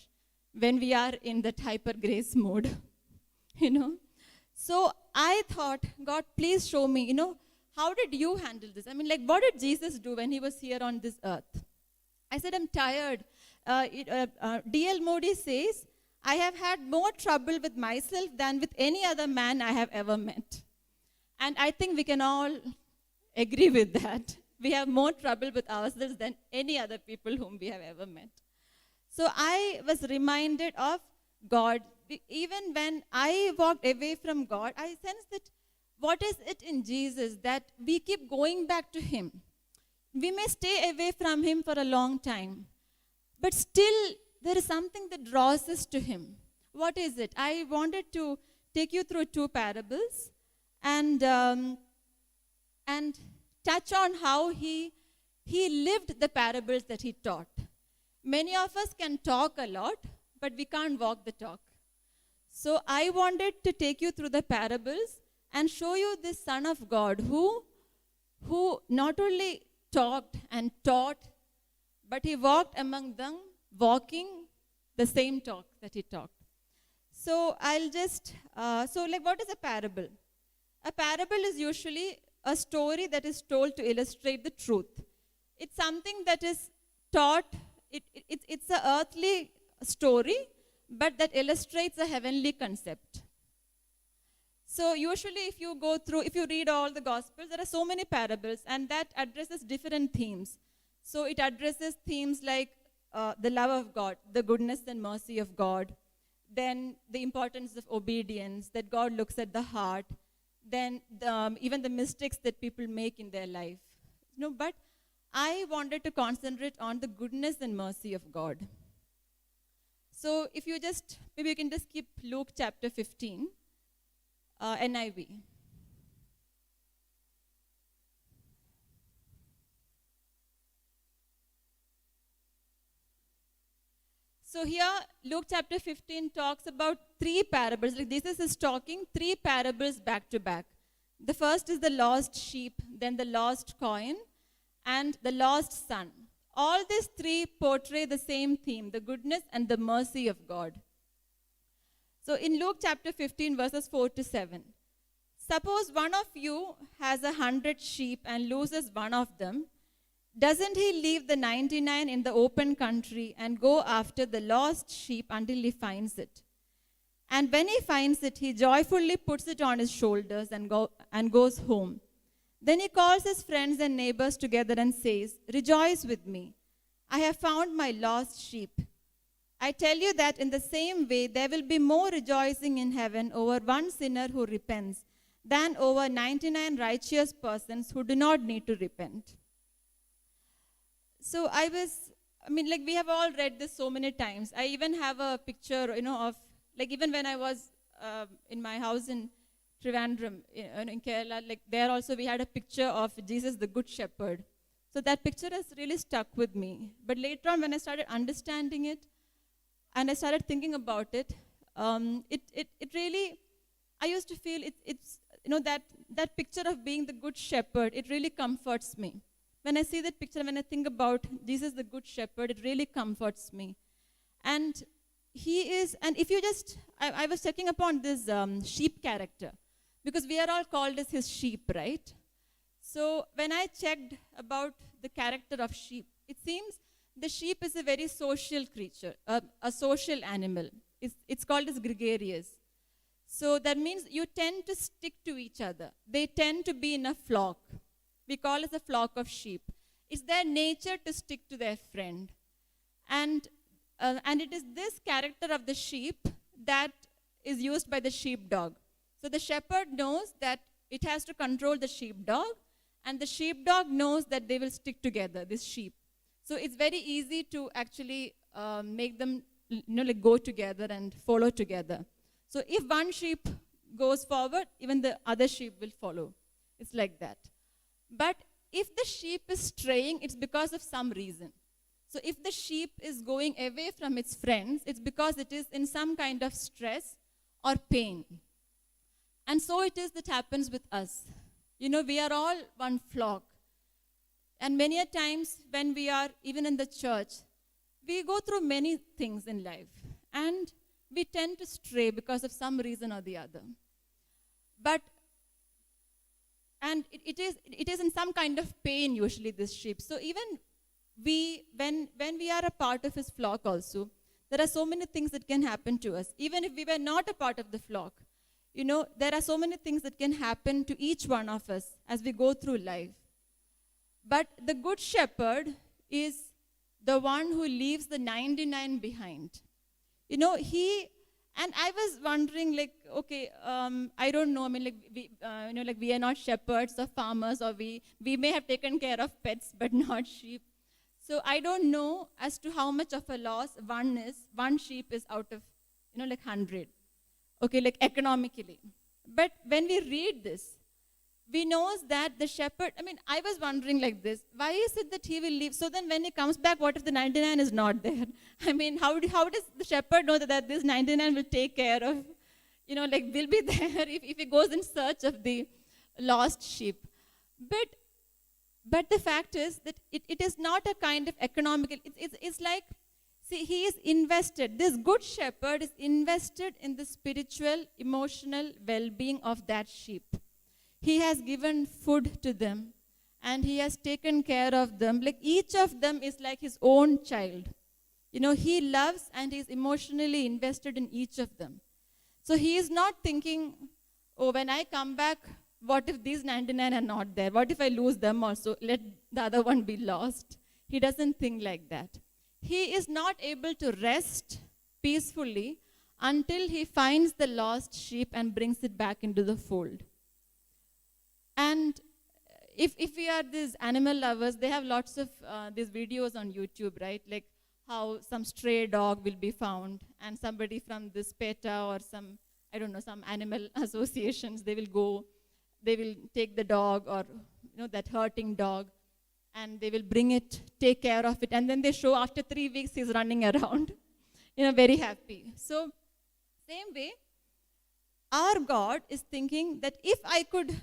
Speaker 4: when we are in that hyper grace mode, So I thought, God, please show me, how did you handle this? I mean, what did Jesus do when He was here on this earth? I said, I'm tired. D.L. Moody says, I have had more trouble with myself than with any other man I have ever met. And I think we can all agree with that. We have more trouble with ourselves than any other people whom we have ever met. So I was reminded of God. Even when I walked away from God, I sensed that what is it in Jesus that we keep going back to Him? We may stay away from Him for a long time, but still there is something that draws us to Him. What is it? I wanted to take you through two parables and touch on how he lived the parables that He taught. Many of us can talk a lot, but we can't walk the talk. So I wanted to take you through the parables and show you this Son of God who not only talked and taught, but He walked among them, walking the same talk that He talked. So I'll just, what is a parable? A parable is usually a story that is told to illustrate the truth. It's something that is taught, it's an earthly story, but that illustrates a heavenly concept. So usually if you read all the Gospels, there are so many parables, and that addresses different themes. So it addresses themes like the love of God, the goodness and mercy of God, then the importance of obedience, that God looks at the heart, then even the mistakes that people make in their life. But I wanted to concentrate on the goodness and mercy of God. So if you maybe you can just keep Luke chapter 15, NIV. So here, Luke chapter 15 talks about three parables. Like Jesus is talking three parables back to back. The first is the lost sheep, then the lost coin, and the lost son. All these three portray the same theme, the goodness and the mercy of God. So in Luke chapter 15, verses 4 to 7, suppose one of you has 100 sheep and loses one of them. Doesn't he leave the 99 in the open country and go after the lost sheep until he finds it? And when he finds it, he joyfully puts it on his shoulders and goes home. Then he calls his friends and neighbors together and says, "Rejoice with me. I have found my lost sheep." I tell you that in the same way, there will be more rejoicing in heaven over one sinner who repents than over 99 righteous persons who do not need to repent. So we have all read this so many times. I even have a picture, of, even when I was in my house in Trivandrum, in Kerala, there also we had a picture of Jesus, the Good Shepherd. So that picture has really stuck with me. But later on, when I started understanding it, and I started thinking about it, it really, I used to feel it's that picture of being the Good Shepherd, it really comforts me. When I see that picture, when I think about Jesus, the Good Shepherd, it really comforts me. And if you just, I was checking upon this sheep character, because we are all called as his sheep, right? So when I checked about the character of sheep, it seems the sheep is a very social creature, a social animal. It's called as gregarious. So that means you tend to stick to each other. They tend to be in a flock. We call it a flock of sheep. It's their nature to stick to their friend. And it is this character of the sheep that is used by the sheepdog. So the shepherd knows that it has to control the sheepdog, and the sheepdog knows that they will stick together, this sheep. So it's very easy to actually make them go together and follow together. So if one sheep goes forward, even the other sheep will follow. It's like that. But if the sheep is straying, it's because of some reason. So if the sheep is going away from its friends, it's because it is in some kind of stress or pain. And so it is that happens with us. We are all one flock. And many a times when we are even in the church, we go through many things in life. And we tend to stray because of some reason or the other. And it is in some kind of pain usually, this sheep. So even when we are a part of his flock also, there are so many things that can happen to us. Even if we were not a part of the flock, there are so many things that can happen to each one of us as we go through life. But the Good Shepherd is the one who leaves the 99 behind. And I was wondering, I don't know, we are not shepherds or farmers, or we may have taken care of pets, but not sheep. So I don't know as to how much of a loss one sheep is out of, 100. Economically. But when we read this, we know that the shepherd, I was wondering like this, why is it that he will leave? So then when he comes back, what if the 99 is not there? How does the shepherd know that this 99 will take care of, will be there if he goes in search of the lost sheep? But the fact is that it is not a kind of economical, it's like, see, he is invested. This Good Shepherd is invested in the spiritual, emotional well-being of that sheep. He has given food to them, and he has taken care of them. Each of them is like his own child. He loves and he is emotionally invested in each of them. So he is not thinking, oh, when I come back, what if these 99 are not there? What if I lose them also? Let the other one be lost. He doesn't think like that. He is not able to rest peacefully until he finds the lost sheep and brings it back into the fold. And if we are these animal lovers, they have lots of these videos on YouTube, right? Like how some stray dog will be found, and somebody from this PETA or some animal associations, they will take the dog or, that hurting dog, and they will bring it, take care of it, and then they show after 3 weeks he's running around, very happy. So, same way, our God is thinking that if I could,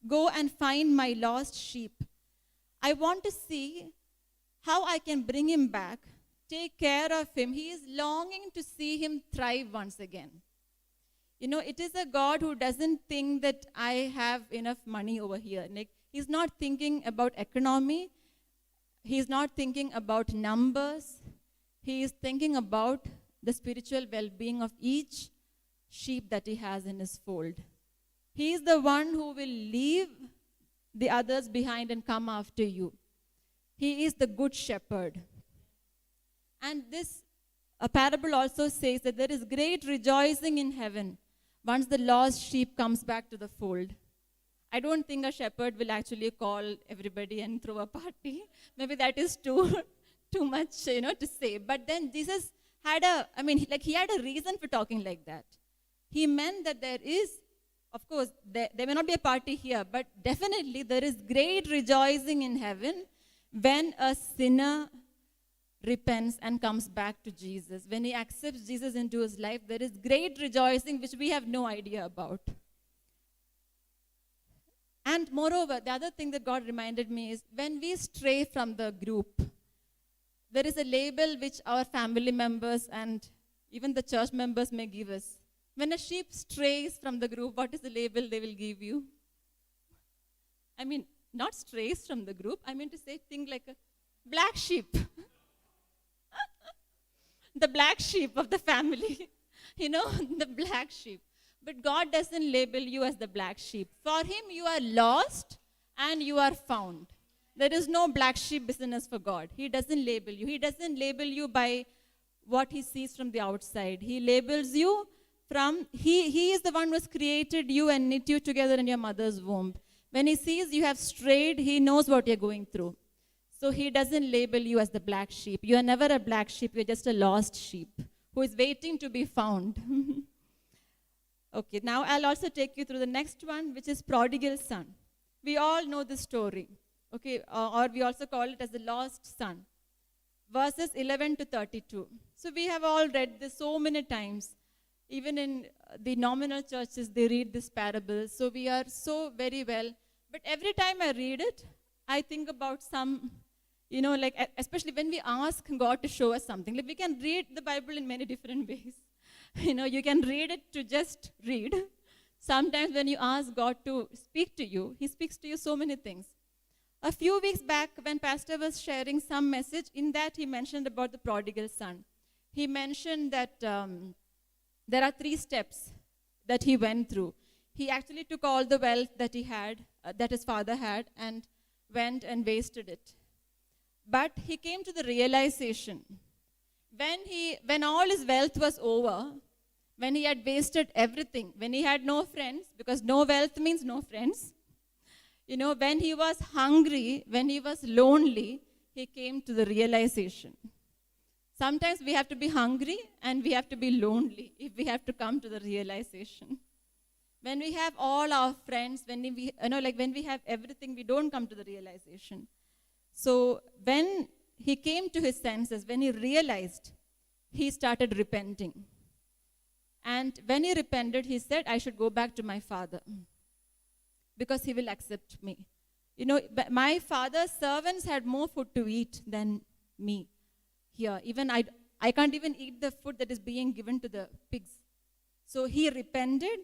Speaker 4: go and find my lost sheep, I want to see how I can bring him back, take care of him. He is longing to see him thrive once again. It is a God who doesn't think that I have enough money over here. He's not thinking about economy. He's not thinking about numbers. He is thinking about the spiritual well-being of each sheep that he has in his fold. He is the one who will leave the others behind and come after you. He is the Good Shepherd. And this parable also says that there is great rejoicing in heaven once the lost sheep comes back to the fold. I don't think a shepherd will actually call everybody and throw a party. Maybe that is too much, to say. But then Jesus had he had a reason for talking like that. He meant that there is, of course, there may not be a party here, but definitely there is great rejoicing in heaven when a sinner repents and comes back to Jesus. When he accepts Jesus into his life, there is great rejoicing which we have no idea about. And moreover, the other thing that God reminded me is when we stray from the group, there is a label which our family members and even the church members may give us. When a sheep strays from the group, what is the label they will give you? I mean, not strays from the group. I mean to say things like a black sheep. The black sheep of the family. The black sheep. But God doesn't label you as the black sheep. For him, you are lost and you are found. There is no black sheep business for God. He doesn't label you. He doesn't label you by what he sees from the outside. He labels you from, he is the one who has created you and knit you together in your mother's womb. When he sees you have strayed, he knows what you're going through. So he doesn't label you as the black sheep. You are never a black sheep. You're just a lost sheep who is waiting to be found. Okay, now I'll also take you through the next one, which is prodigal son. We all know this story, okay, or we also call it as the lost son. Verses 11 to 32. So we have all read this so many times. Even in the nominal churches, they read this parable. So we are so very well. But every time I read it, I think about some, especially when we ask God to show us something. Like we can read the Bible in many different ways. You can read it to just read. Sometimes when you ask God to speak to you, he speaks to you so many things. A few weeks back, when Pastor was sharing some message, in that he mentioned about the prodigal son. He mentioned that there are 3 steps that he went through. He actually took all the wealth that he had, that his father had, and went and wasted it. But he came to the realization, when all his wealth was over, when he had wasted everything, when he had no friends, because no wealth means no friends, when he was hungry, when he was lonely, he came to the realization. Sometimes we have to be hungry and we have to be lonely if we have to come to the realization. When we have all our friends, when we have everything, we don't come to the realization. So when he came to his senses, when he realized, he started repenting. And when he repented, he said, I should go back to my father because he will accept me. My father's servants had more food to eat than me here. Even I can't even eat the food that is being given to the pigs. So he repented,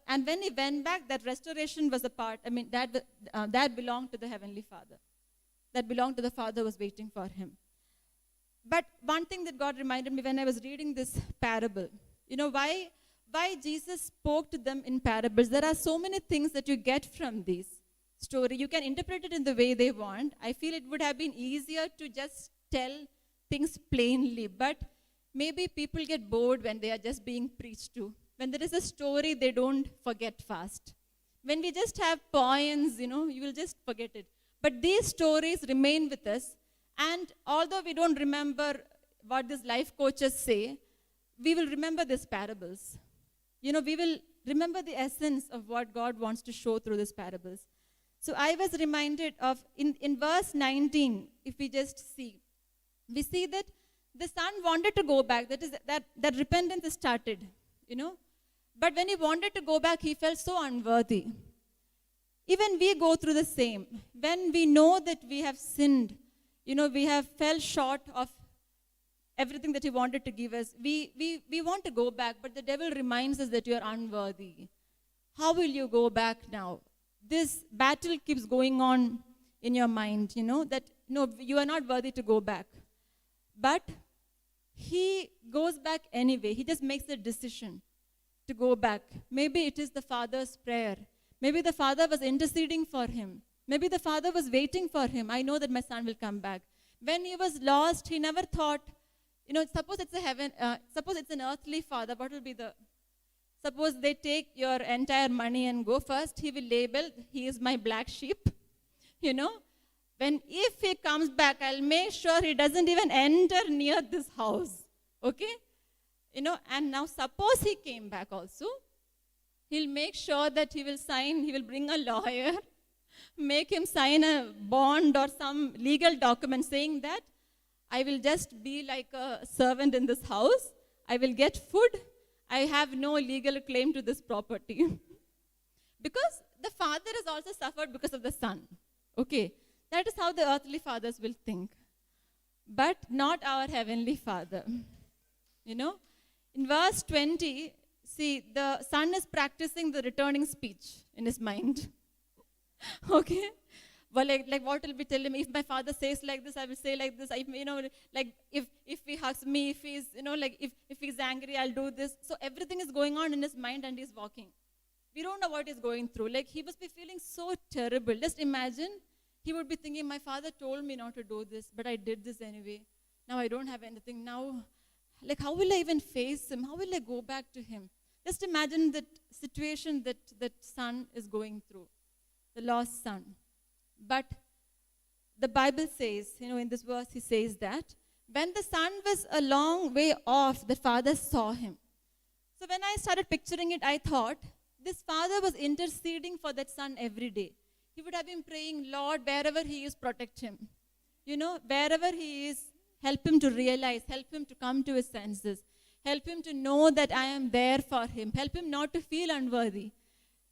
Speaker 4: and when he went back, that restoration was a part. That belonged to the Heavenly Father. That belonged to the Father who was waiting for him. But one thing that God reminded me when I was reading this parable, why Jesus spoke to them in parables. There are so many things that you get from this story. You can interpret it in the way they want. I feel it would have been easier to just tell things plainly, but maybe people get bored when they are just being preached to. When there is a story, they don't forget fast. When we just have poems, you will just forget it. But these stories remain with us, and although we don't remember what these life coaches say, we will remember these parables. We will remember the essence of what God wants to show through these parables. So I was reminded of, in verse 19, if we just see, we see that the son wanted to go back. That is, that repentance started, But when he wanted to go back, he felt so unworthy. Even we go through the same. When we know that we have sinned, we have fell short of everything that he wanted to give us, we want to go back, but the devil reminds us that you are unworthy. How will you go back now? This battle keeps going on in your mind, that no, you are not worthy to go back. But he goes back anyway. He just makes a decision to go back. Maybe it is the father's prayer. Maybe the father was interceding for him. Maybe the father was waiting for him. I know that my son will come back. When he was lost, he never thought, suppose it's an earthly father, what will be the, Suppose they take your entire money and go first, he will label, he is my black sheep. You know, if he comes back, I'll make sure he doesn't even enter near this house. Okay? You know, and now suppose he came back also, he'll make sure that he will bring a lawyer, make him sign a bond or some legal document saying that I will just be like a servant in this house, I will get food, I have no legal claim to this property. Because the father has also suffered because of the son. Okay, that is how the earthly fathers will think. But not our heavenly Father. You know, in verse 20, see, the son is practicing the returning speech in his mind. Okay? Well, like what will be telling him? If my father says like this, I will say like this. If he hugs me, if he's, if he's angry, I'll do this. So everything is going on in his mind and he's walking. We don't know what he's going through. Like, he must be feeling so terrible. Just imagine, he would be thinking, my father told me not to do this, but I did this anyway. Now I don't have anything. Now, like, how will I even face him? How will I go back to him? Just imagine that situation that son is going through, the lost son. But the Bible says, in this verse, he says that when the son was a long way off, the father saw him. So when I started picturing it, I thought, this father was interceding for that son every day. He would have been praying, Lord, wherever he is, protect him. Wherever he is, help him to realize, help him to come to his senses, help him to know that I am there for him, help him not to feel unworthy.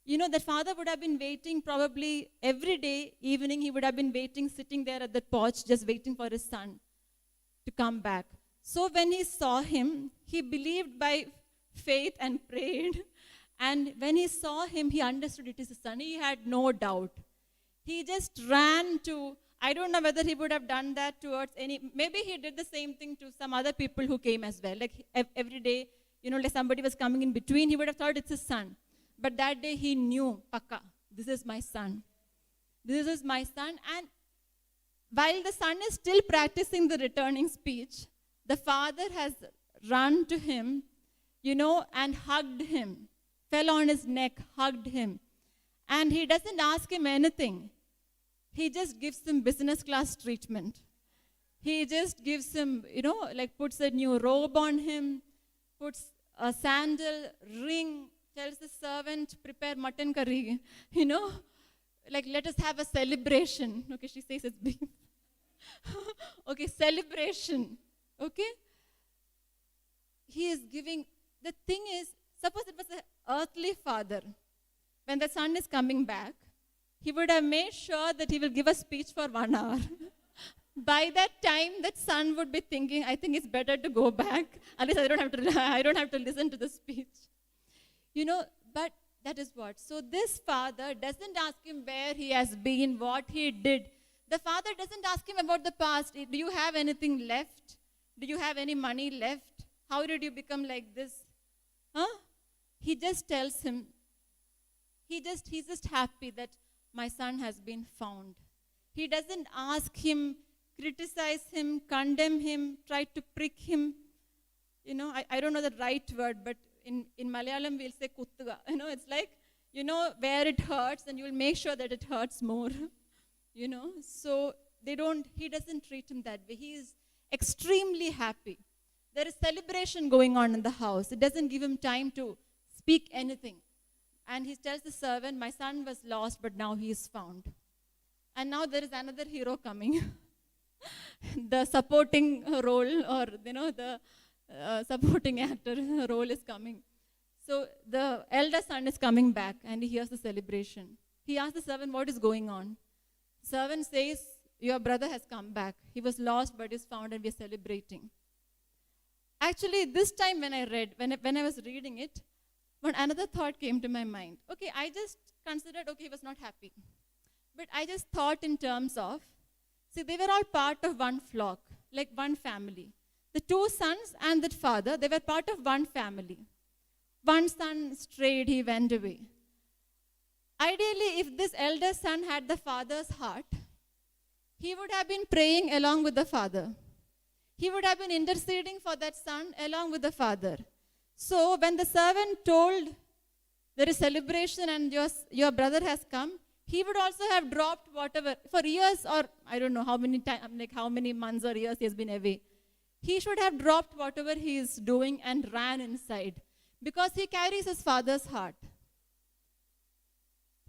Speaker 4: That father would have been waiting probably every day, evening, he would have been waiting, sitting there at the porch, just waiting for his son to come back. So when he saw him, he believed by faith and prayed. And when he saw him, he understood it is his son. He had no doubt. He just ran to, I don't know whether he would have done that towards maybe he did the same thing to some other people who came as well. Like every day, like somebody was coming in between, he would have thought it's his son. But that day he knew, Pakka, this is my son. This is my son. And while the son is still practicing the returning speech, the father has run to him, and hugged him, fell on his neck, hugged him. And he doesn't ask him anything. He just gives him business class treatment. He just gives him, puts a new robe on him, puts a sandal, ring, tells the servant, prepare mutton curry, let us have a celebration. Okay, she says it's beef. Okay, celebration. Okay? He is giving, the thing is, suppose it was an earthly father. When the son is coming back, he would have made sure that he will give a speech for 1 hour. By that time, that son would be thinking, I think it's better to go back. At least I don't have to listen to the speech. But that is what. So this father doesn't ask him where he has been, what he did. The father doesn't ask him about the past. Do you have anything left? Do you have any money left? How did you become like this? He just tells him, he's just happy that my son has been found. He doesn't ask him, criticize him, condemn him, try to prick him. I don't know the right word, but in Malayalam we'll say kuttuga. It's like, where it hurts, and you'll make sure that it hurts more. So he doesn't treat him that way. He is extremely happy. There is celebration going on in the house. It doesn't give him time to speak anything. And he tells the servant, my son was lost, but now he is found. And now there is another hero coming. The supporting role, or, the supporting actor role is coming. So the elder son is coming back, and he hears the celebration. He asks the servant, what is going on? Servant says, your brother has come back. He was lost, but is found, and we are celebrating. Actually, this time when I was reading it, another thought came to my mind. Okay, I just considered, he was not happy. But I just thought in terms of, they were all part of one flock, like one family. The two sons and that father, they were part of one family. One son strayed, he went away. Ideally, if this elder son had the father's heart, he would have been praying along with the father. He would have been interceding for that son along with the father. So when the servant told, there is celebration and your brother has come, he would also have dropped whatever for years, or I don't know how many time, like how many months or years he has been away. He should have dropped whatever he is doing and ran inside, because he carries his father's heart.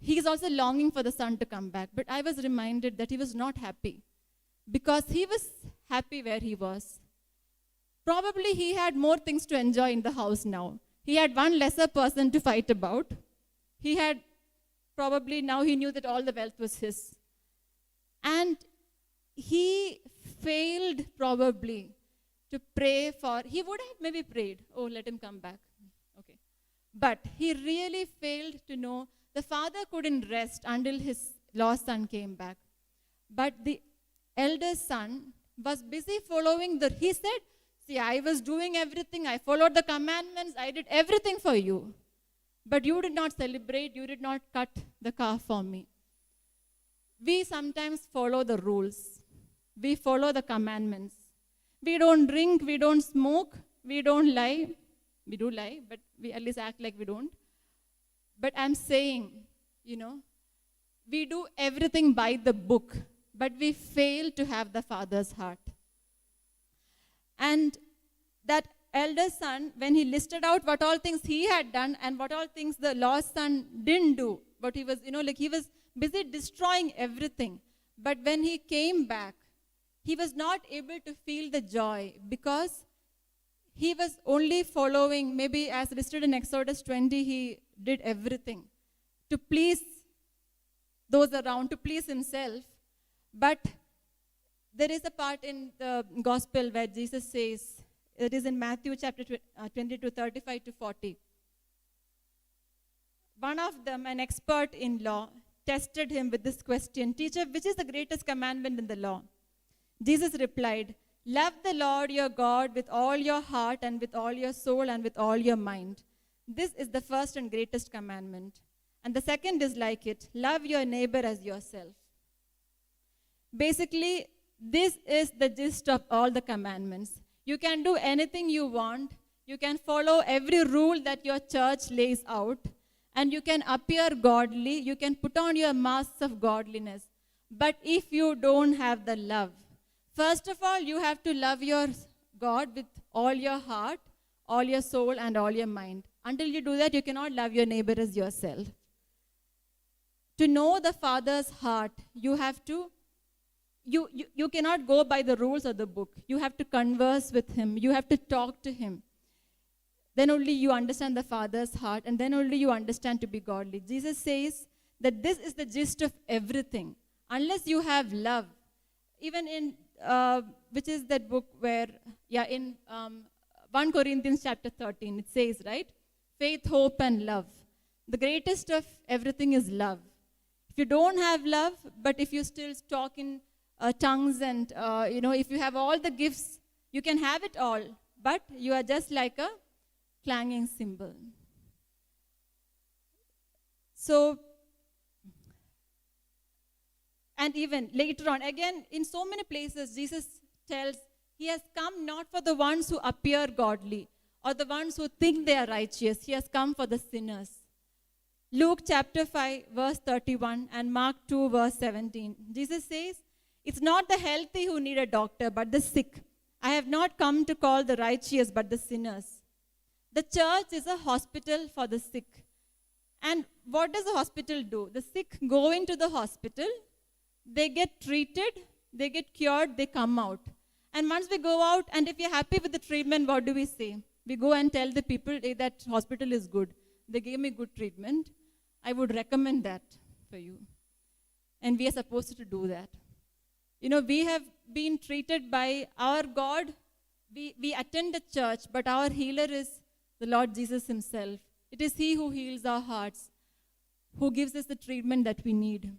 Speaker 4: He is also longing for the son to come back. But I was reminded that he was not happy, because he was happy where he was. Probably he had more things to enjoy in the house now. He had one lesser person to fight about. He had probably, now he knew that all the wealth was his. And he failed probably to pray for, he would have maybe prayed, oh, let him come back. Okay. But he really failed to know the father couldn't rest until his lost son came back. But the elder son was busy following he said, see, I was doing everything. I followed the commandments. I did everything for you. But you did not celebrate. You did not cut the calf for me. We sometimes follow the rules. We follow the commandments. We don't drink. We don't smoke. We don't lie. We do lie, but we at least act like we don't. But I'm saying, we do everything by the book, but we fail to have the Father's heart. And that elder son, when he listed out what all things he had done and what all things the lost son didn't do, but he was, he was busy destroying everything. But when he came back, he was not able to feel the joy, because he was only following, maybe as listed in Exodus 20, he did everything to please those around, to please himself. But there is a part in the gospel where Jesus says, it is in Matthew chapter 22, 35 to 40. One of them, an expert in law, tested him with this question, Teacher, which is the greatest commandment in the law? Jesus replied, love the Lord your God with all your heart and with all your soul and with all your mind. This is the first and greatest commandment. And the second is like it, love your neighbor as yourself. Basically, this is the gist of all the commandments. You can do anything you want. You can follow every rule that your church lays out. And you can appear godly. You can put on your masks of godliness. But if you don't have the love, first of all, you have to love your God with all your heart, all your soul, and all your mind. Until you do that, you cannot love your neighbor as yourself. To know the Father's heart, you have to, you cannot go by the rules of the book. You have to converse with him. You have to talk to him. Then only you understand the Father's heart, and then only you understand to be godly. Jesus says that this is the gist of everything. Unless you have love, even in, which is that book where, in 1 Corinthians chapter 13, it says, right? Faith, hope, and love. The greatest of everything is love. If you don't have love, but if you still talk in tongues and, if you have all the gifts, you can have it all, but you are just like a clanging cymbal. So, and even later on, again, in so many places, Jesus tells, he has come not for the ones who appear godly or the ones who think they are righteous. He has come for the sinners. Luke chapter 5, verse 31 and Mark 2, verse 17. Jesus says, it's not the healthy who need a doctor, but the sick. I have not come to call the righteous, but the sinners. The church is a hospital for the sick. And what does the hospital do? The sick go into the hospital, they get treated, they get cured, they come out. And once we go out, and if you're happy with the treatment, what do we say? We go and tell the people, hey, that hospital is good. They gave me good treatment. I would recommend that for you. And we are supposed to do that. We have been treated by our God. We attend the church, but our healer is the Lord Jesus himself. It is he who heals our hearts, who gives us the treatment that we need.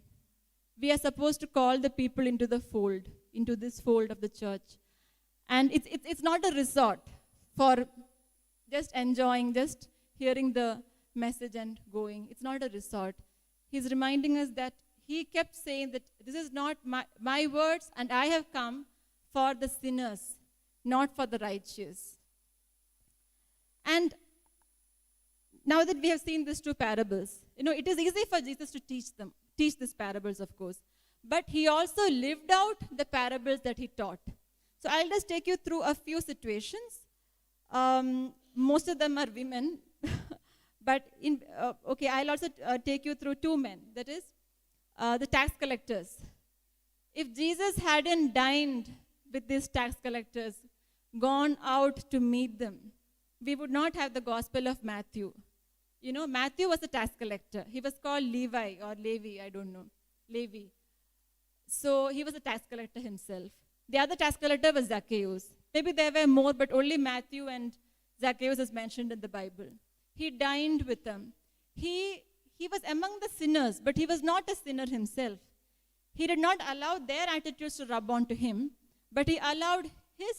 Speaker 4: We are supposed to call the people into the fold, into this fold of the church. And it's not a resort for just enjoying, just hearing the message and going. It's not a resort. He's reminding us that he kept saying that this is not my words, and I have come for the sinners, not for the righteous. And now that we have seen these two parables, it is easy for Jesus to teach these parables, of course. But he also lived out the parables that he taught. So I'll just take you through a few situations. Most of them are women. But I'll also take you through two men. That is, the tax collectors. If Jesus hadn't dined with these tax collectors, gone out to meet them, we would not have the Gospel of Matthew. Matthew was a tax collector. He was called Levi or Levi, I don't know. Levi. So he was a tax collector himself. The other tax collector was Zacchaeus. Maybe there were more, but only Matthew and Zacchaeus is mentioned in the Bible. He dined with them. He was among the sinners, but he was not a sinner himself. He did not allow their attitudes to rub onto him, but he allowed his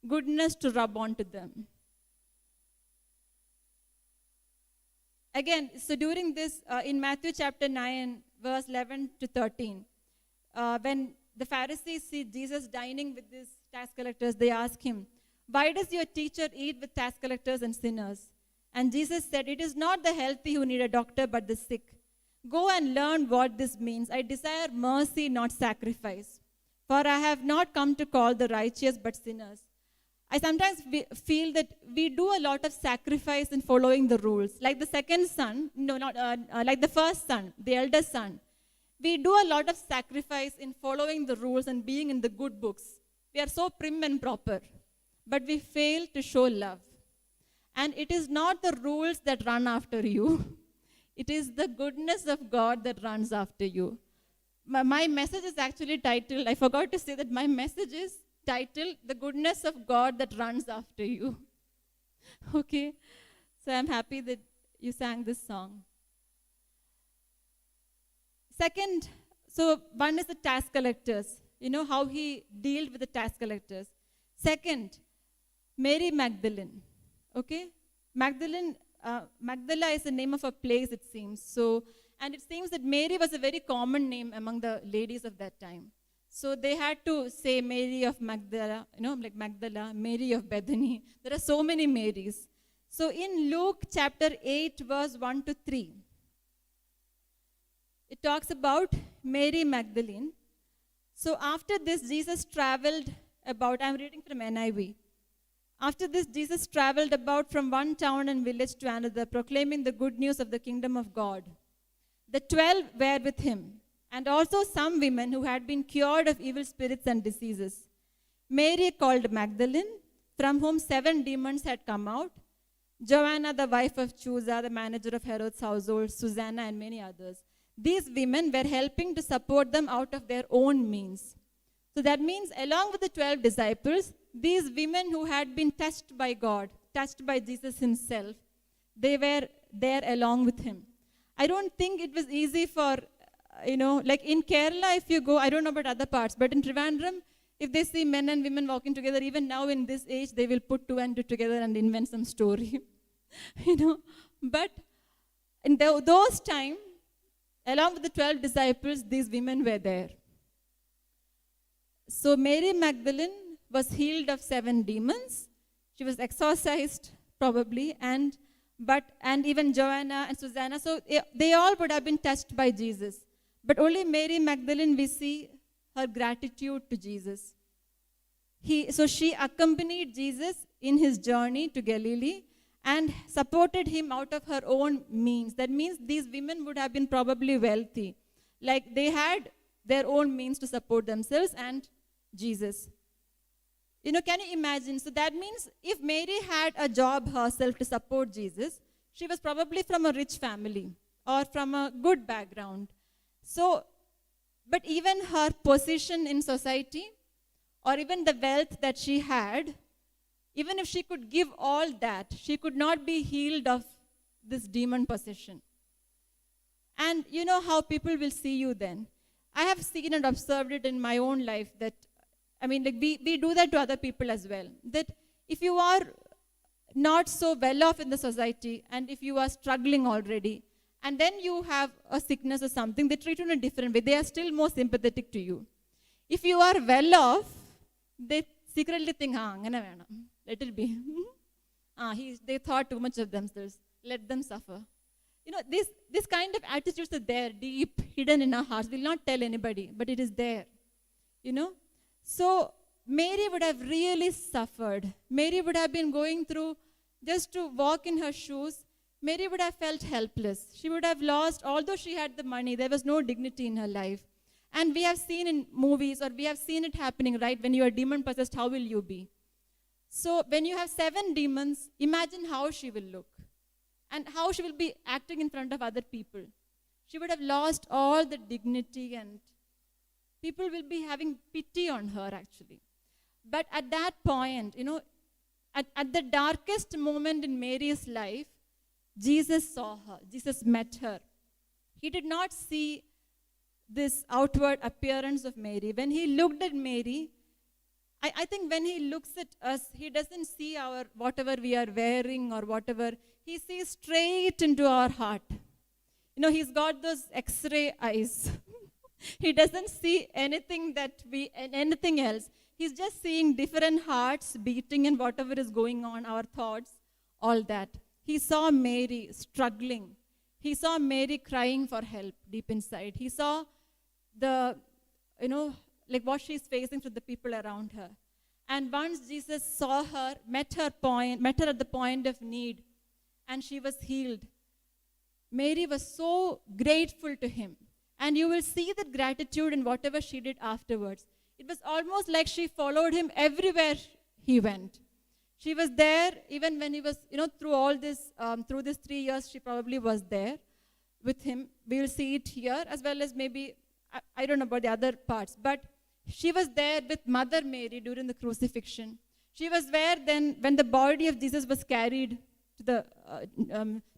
Speaker 4: goodness to rub onto them. Again, so during this, in Matthew chapter 9, verse 11 to 13, when the Pharisees see Jesus dining with these tax collectors, they ask him, "Why does your teacher eat with tax collectors and sinners?" And Jesus said, "It is not the healthy who need a doctor, but the sick. Go and learn what this means. I desire mercy, not sacrifice. For I have not come to call the righteous, but sinners." I sometimes feel that we do a lot of sacrifice in following the rules. Like the second son, like the first son, the eldest son. We do a lot of sacrifice in following the rules and being in the good books. We are so prim and proper, but we fail to show love. And it is not the rules that run after you. It is the goodness of God that runs after you. My message is actually titled, I forgot to say that my message is titled, "The Goodness of God That Runs After You." Okay? So I'm happy that you sang this song. Second, so one is the tax collectors. How he dealt with the tax collectors. Second, Mary Magdalene. Okay? Magdala is the name of a place, it seems. So, and it seems that Mary was a very common name among the ladies of that time. So they had to say Mary of Magdala, like Magdala, Mary of Bethany. There are so many Marys. So in Luke chapter 8, verse 1 to 3, it talks about Mary Magdalene. So after this, Jesus traveled about, I'm reading from NIV. After this, Jesus traveled about from one town and village to another, proclaiming the good news of the kingdom of God. The 12 were with him, and also some women who had been cured of evil spirits and diseases. Mary called Magdalene, from whom 7 demons had come out, Joanna, the wife of Chuza, the manager of Herod's household, Susanna, and many others. These women were helping to support them out of their own means. So that means, along with the 12 disciples, these women who had been touched by God, touched by Jesus himself, they were there along with him. I don't think it was easy for, like in Kerala, if you go, I don't know about other parts, but in Trivandrum, if they see men and women walking together, even now in this age, they will put 2 and 2 together and invent some story. But in those times, along with the 12 disciples, these women were there. So Mary Magdalene was healed of 7 demons. She was exorcised, probably, and even Joanna and Susanna. So they all would have been touched by Jesus. But only Mary Magdalene, we see her gratitude to Jesus. So she accompanied Jesus in his journey to Galilee and supported him out of her own means. That means these women would have been probably wealthy. Like they had their own means to support themselves and Jesus. Can you imagine? So that means if Mary had a job herself to support Jesus, she was probably from a rich family or from a good background. So, but even her position in society or even the wealth that she had, even if she could give all that, she could not be healed of this demon possession. And you know how people will see you then. I have seen and observed it in my own life that, we do that to other people as well. That if you are not so well off in the society and if you are struggling already, and then you have a sickness or something, they treat you in a different way. They are still more sympathetic to you. If you are well off, they secretly think, let it be. They thought too much of themselves. let them suffer. You know, this kind of attitudes are there, deep, hidden in our hearts. We'll not tell anybody, but it is there. You know? So Mary would have really suffered. Mary would have been going through, just to walk in her shoes, Mary would have felt helpless. She would have lost, although she had the money, there was no dignity in her life. And we have seen in movies, or we have seen it happening, right? When you are demon possessed, how will you be? So when you have 7 demons, imagine how she will look and how she will be acting in front of other people. She would have lost all the dignity, and people will be having pity on her, actually. But at that point, you know, at the darkest moment in Mary's life, Jesus saw her. Jesus met her. He did not see this outward appearance of Mary. When he looked at Mary, I think when he looks at us, he doesn't see our whatever we are wearing or whatever. He sees straight into our heart. You know, he's got those X-ray eyes. He doesn't see anything anything else. He's just seeing different hearts beating and whatever is going on, our thoughts, all that. He saw Mary struggling. He saw Mary crying for help deep inside. He saw like what she's facing to the people around her. And once Jesus saw her, met her at the point of need, and she was healed, Mary was so grateful to him. And you will see that gratitude in whatever she did afterwards. It was almost like she followed him everywhere he went. She was there even when he was, through all this, through these 3 years, she probably was there with him. We will see it here, as well as maybe, I don't know about the other parts, but she was there with Mother Mary during the crucifixion. She was there then when the body of Jesus was carried to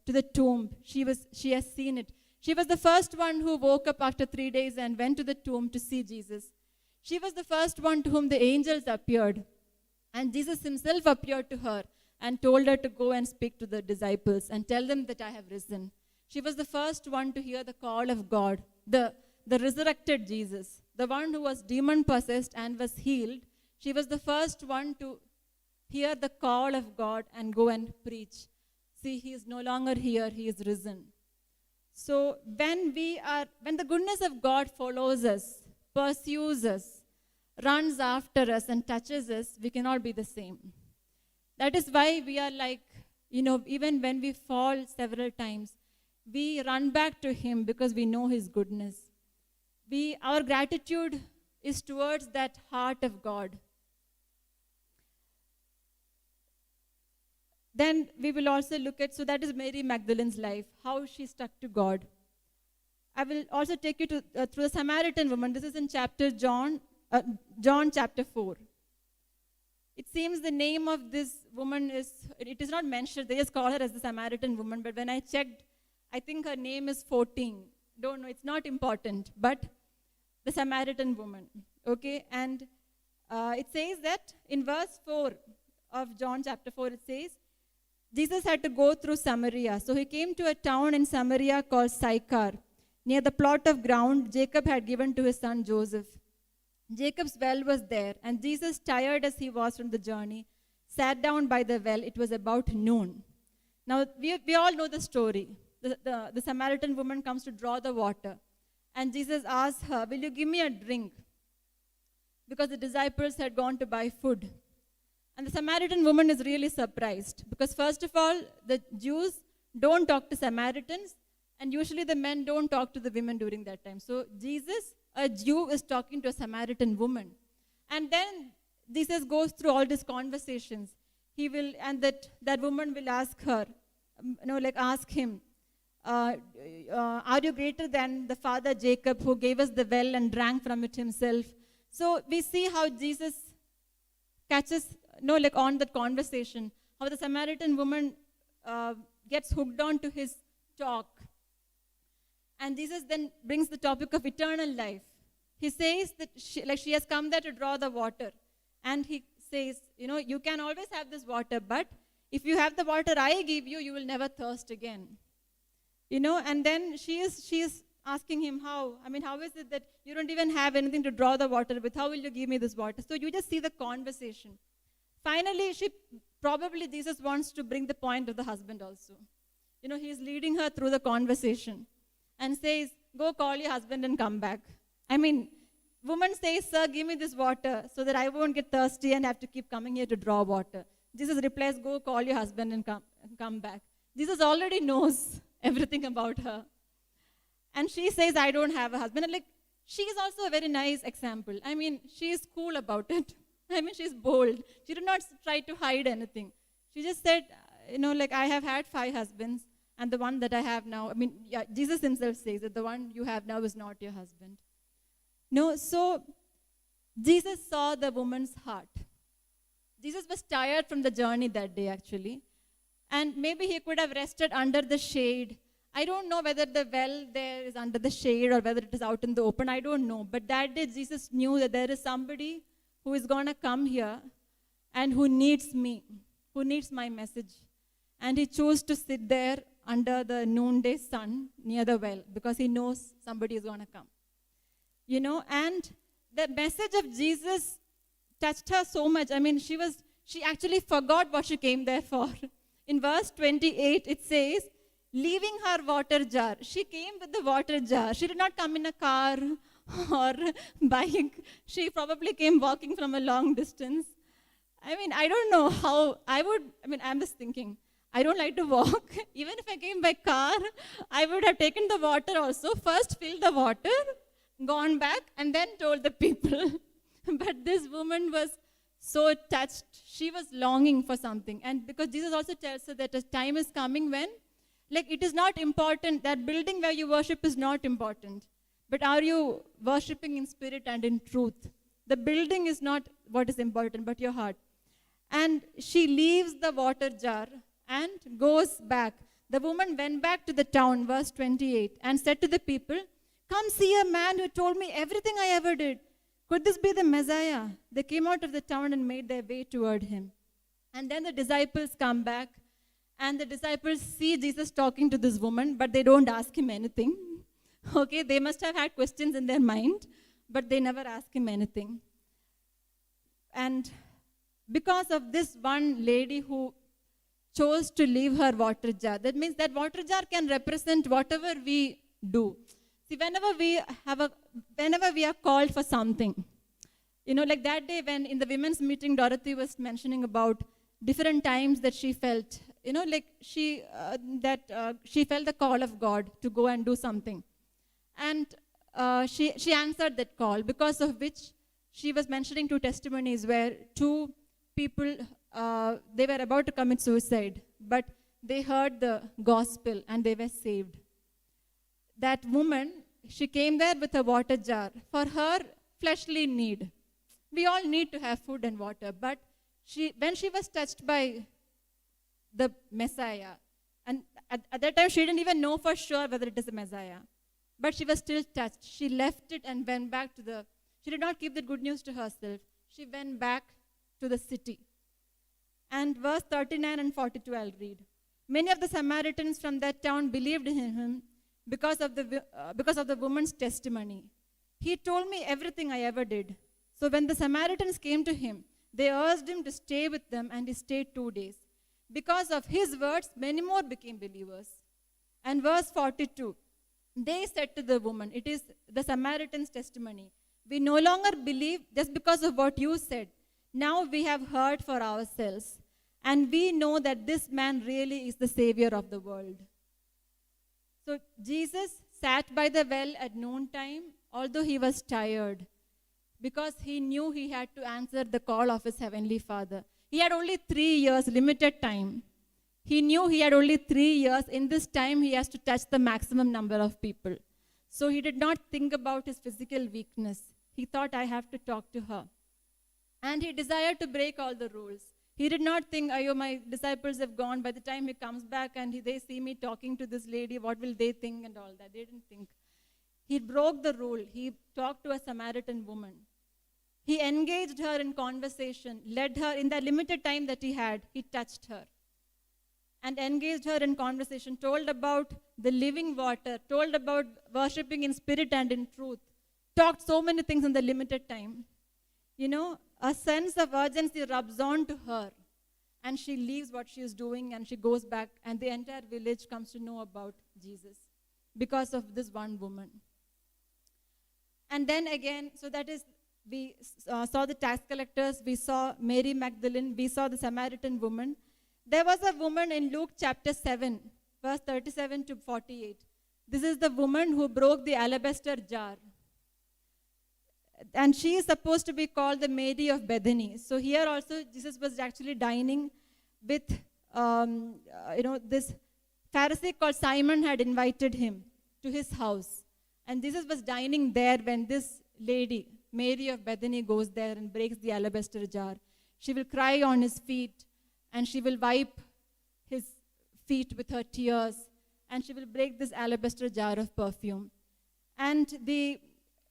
Speaker 4: the tomb. She has seen it. She was the first one who woke up after 3 days and went to the tomb to see Jesus. She was the first one to whom the angels appeared. And Jesus himself appeared to her and told her to go and speak to the disciples and tell them that I have risen. She was the first one to hear the call of God, the resurrected Jesus, the one who was demon-possessed and was healed. She was the first one to hear the call of God and go and preach. See, he is no longer here, he is risen. So when the goodness of God follows us, pursues us, runs after us and touches us, we cannot be the same. That is why we are like, even when we fall several times, we run back to him because we know his goodness. Our gratitude is towards that heart of God. Then we will also look at, so that is Mary Magdalene's life, how she stuck to God. I will also take you through the Samaritan woman. This is in John chapter 4. It seems the name of this woman it is not mentioned. They just call her as the Samaritan woman. But when I checked, I think her name is 14. Don't know, it's not important. But the Samaritan woman. Okay, and it says that in verse 4 of John chapter 4, it says, Jesus had to go through Samaria. So he came to a town in Samaria called Sychar, near the plot of ground Jacob had given to his son Joseph. Jacob's well was there, and Jesus, tired as he was from the journey, sat down by the well. It was about noon. Now, we all know the story. The Samaritan woman comes to draw the water, and Jesus asks her, will you give me a drink? Because the disciples had gone to buy food. And the Samaritan woman is really surprised, because first of all, the Jews don't talk to Samaritans, and usually the men don't talk to the women during that time. So Jesus, a Jew, is talking to a Samaritan woman. And then Jesus goes through all these conversations. That woman will ask her, ask him, are you greater than the father Jacob, who gave us the well and drank from it himself? So we see how Jesus catches, on that conversation, how the Samaritan woman gets hooked on to his talk. And Jesus then brings the topic of eternal life. He says that she has come there to draw the water. And he says, you can always have this water, but if you have the water I give you, you will never thirst again. And then she is asking him how is it that you don't even have anything to draw the water with? How will you give me this water? So you just see the conversation. Finally, Jesus wants to bring the point of the husband also. he's leading her through the conversation and says, go call your husband and come back. I mean, woman says, sir, give me this water so that I won't get thirsty and have to keep coming here to draw water. Jesus replies, go call your husband and come back. Jesus already knows everything about her. And she says, I don't have a husband. And like, she is also a very nice example. I mean, she is cool about it. I mean, she's bold. She did not try to hide anything. She just said, like, I have had 5 husbands, and the one that I have now, I mean, yeah, Jesus himself says that the one you have now is not your husband. No, so Jesus saw the woman's heart. Jesus was tired from the journey that day, actually. And maybe he could have rested under the shade. I don't know whether the well there is under the shade or whether it is out in the open. I don't know. But that day, Jesus knew that there is somebody who is going to come here and who needs me, who needs my message. And he chose to sit there under the noonday sun near the well because he knows somebody is going to come. And the message of Jesus touched her so much. I mean, she actually forgot what she came there for. In verse 28, it says, leaving her water jar. She came with the water jar. She did not come in a car or bike. She probably came walking from a long distance. I mean, I don't know how I'm just thinking, I don't like to walk. Even if I came by car, I would have taken the water also. First filled the water, gone back, and then told the people. But this woman was so touched. She was longing for something. And because Jesus also tells her that a time is coming when, like, it is not important, that building where you worship is not important. But are you worshiping in spirit and in truth? The building is not what is important, but your heart. And she leaves the water jar and goes back. The woman went back to the town, verse 28, and said to the people, come see a man who told me everything I ever did. Could this be the Messiah? They came out of the town and made their way toward him. And then the disciples come back, and the disciples see Jesus talking to this woman, but they don't ask him anything. Okay, they must have had questions in their mind, but they never ask him anything. And because of this one lady who chose to leave her water jar, that means that water jar can represent whatever we do. See, whenever we are called for something, like that day when in the women's meeting, Dorothy was mentioning about different times that she felt, she felt the call of God to go and do something. And she answered that call, because of which she was mentioning 2 testimonies where 2 people, they were about to commit suicide, but they heard the gospel and they were saved. That woman, she came there with a water jar for her fleshly need. We all need to have food and water, but when she was touched by the Messiah, and at that time she didn't even know for sure whether it is the Messiah, but she was still touched. She left it and went back she did not keep the good news to herself. She went back to the city. And verse 39 and 42 I'll read. Many of the Samaritans from that town believed in him because of the woman's testimony. He told me everything I ever did. So when the Samaritans came to him, they urged him to stay with them, and he stayed 2 days. Because of his words, many more became believers. And verse 42, they said to the woman, it is the Samaritan's testimony, we no longer believe just because of what you said. Now we have heard for ourselves, and we know that this man really is the Savior of the world. So Jesus sat by the well at noontime, although he was tired, because he knew he had to answer the call of his heavenly Father. He had only 3 years, limited time. He knew he had only 3 years. In this time, he has to touch the maximum number of people. So he did not think about his physical weakness. He thought, I have to talk to her. And he desired to break all the rules. He did not think, my disciples have gone. By the time he comes back and they see me talking to this lady, what will they think and all that? They didn't think. He broke the rule. He talked to a Samaritan woman. He engaged her in conversation, led her in that limited time that he had. He touched her and engaged her in conversation, told about the living water, told about worshiping in spirit and in truth, talked so many things in the limited time. A sense of urgency rubs on to her. and she leaves what she is doing and she goes back, and the entire village comes to know about Jesus because of this one woman. And then again, so that is, we saw the tax collectors, we saw Mary Magdalene, we saw the Samaritan woman. There was a woman in Luke chapter 7, verse 37 to 48. This is the woman who broke the alabaster jar. And she is supposed to be called the Mary of Bethany. So here also, Jesus was actually dining with, this Pharisee called Simon had invited him to his house. And Jesus was dining there when this lady, Mary of Bethany, goes there and breaks the alabaster jar. She will cry on his feet, and she will wipe his feet with her tears, and she will break this alabaster jar of perfume. And the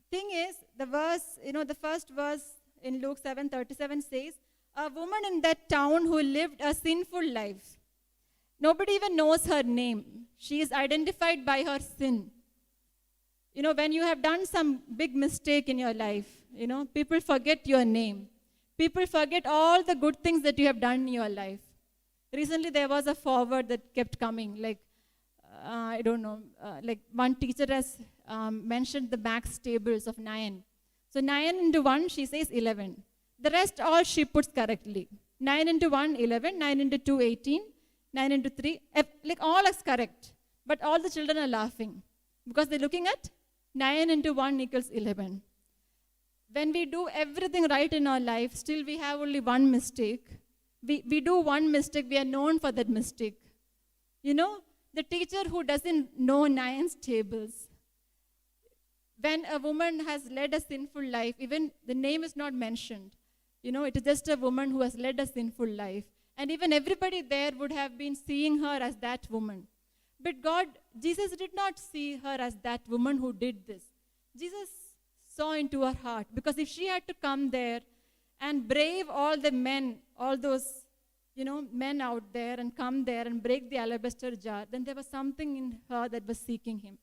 Speaker 4: thing is, the verse, the first verse in Luke 7:37 says, a woman in that town who lived a sinful life. Nobody even knows her name. She is identified by her sin. When you have done some big mistake in your life, people forget your name. People forget all the good things that you have done in your life. Recently, there was a forward that kept coming, like one teacher has mentioned the max tables of 9. So 9 into 1, she says 11. The rest all she puts correctly. 9 into 1, 11. 9 into 2, 18. 9 into 3, all is correct. But all the children are laughing because they're looking at 9 into 1 equals 11. When we do everything right in our life, still we have only one mistake. We do one mistake, we are known for that mistake. The teacher who doesn't know 9's tables, when a woman has led a sinful life, even the name is not mentioned. It is just a woman who has led a sinful life. And even everybody there would have been seeing her as that woman. But Jesus did not see her as that woman who did this. Jesus saw into her heart. Because if she had to come there and brave all the men, all those, men out there, and come there and break the alabaster jar, then there was something in her that was seeking him.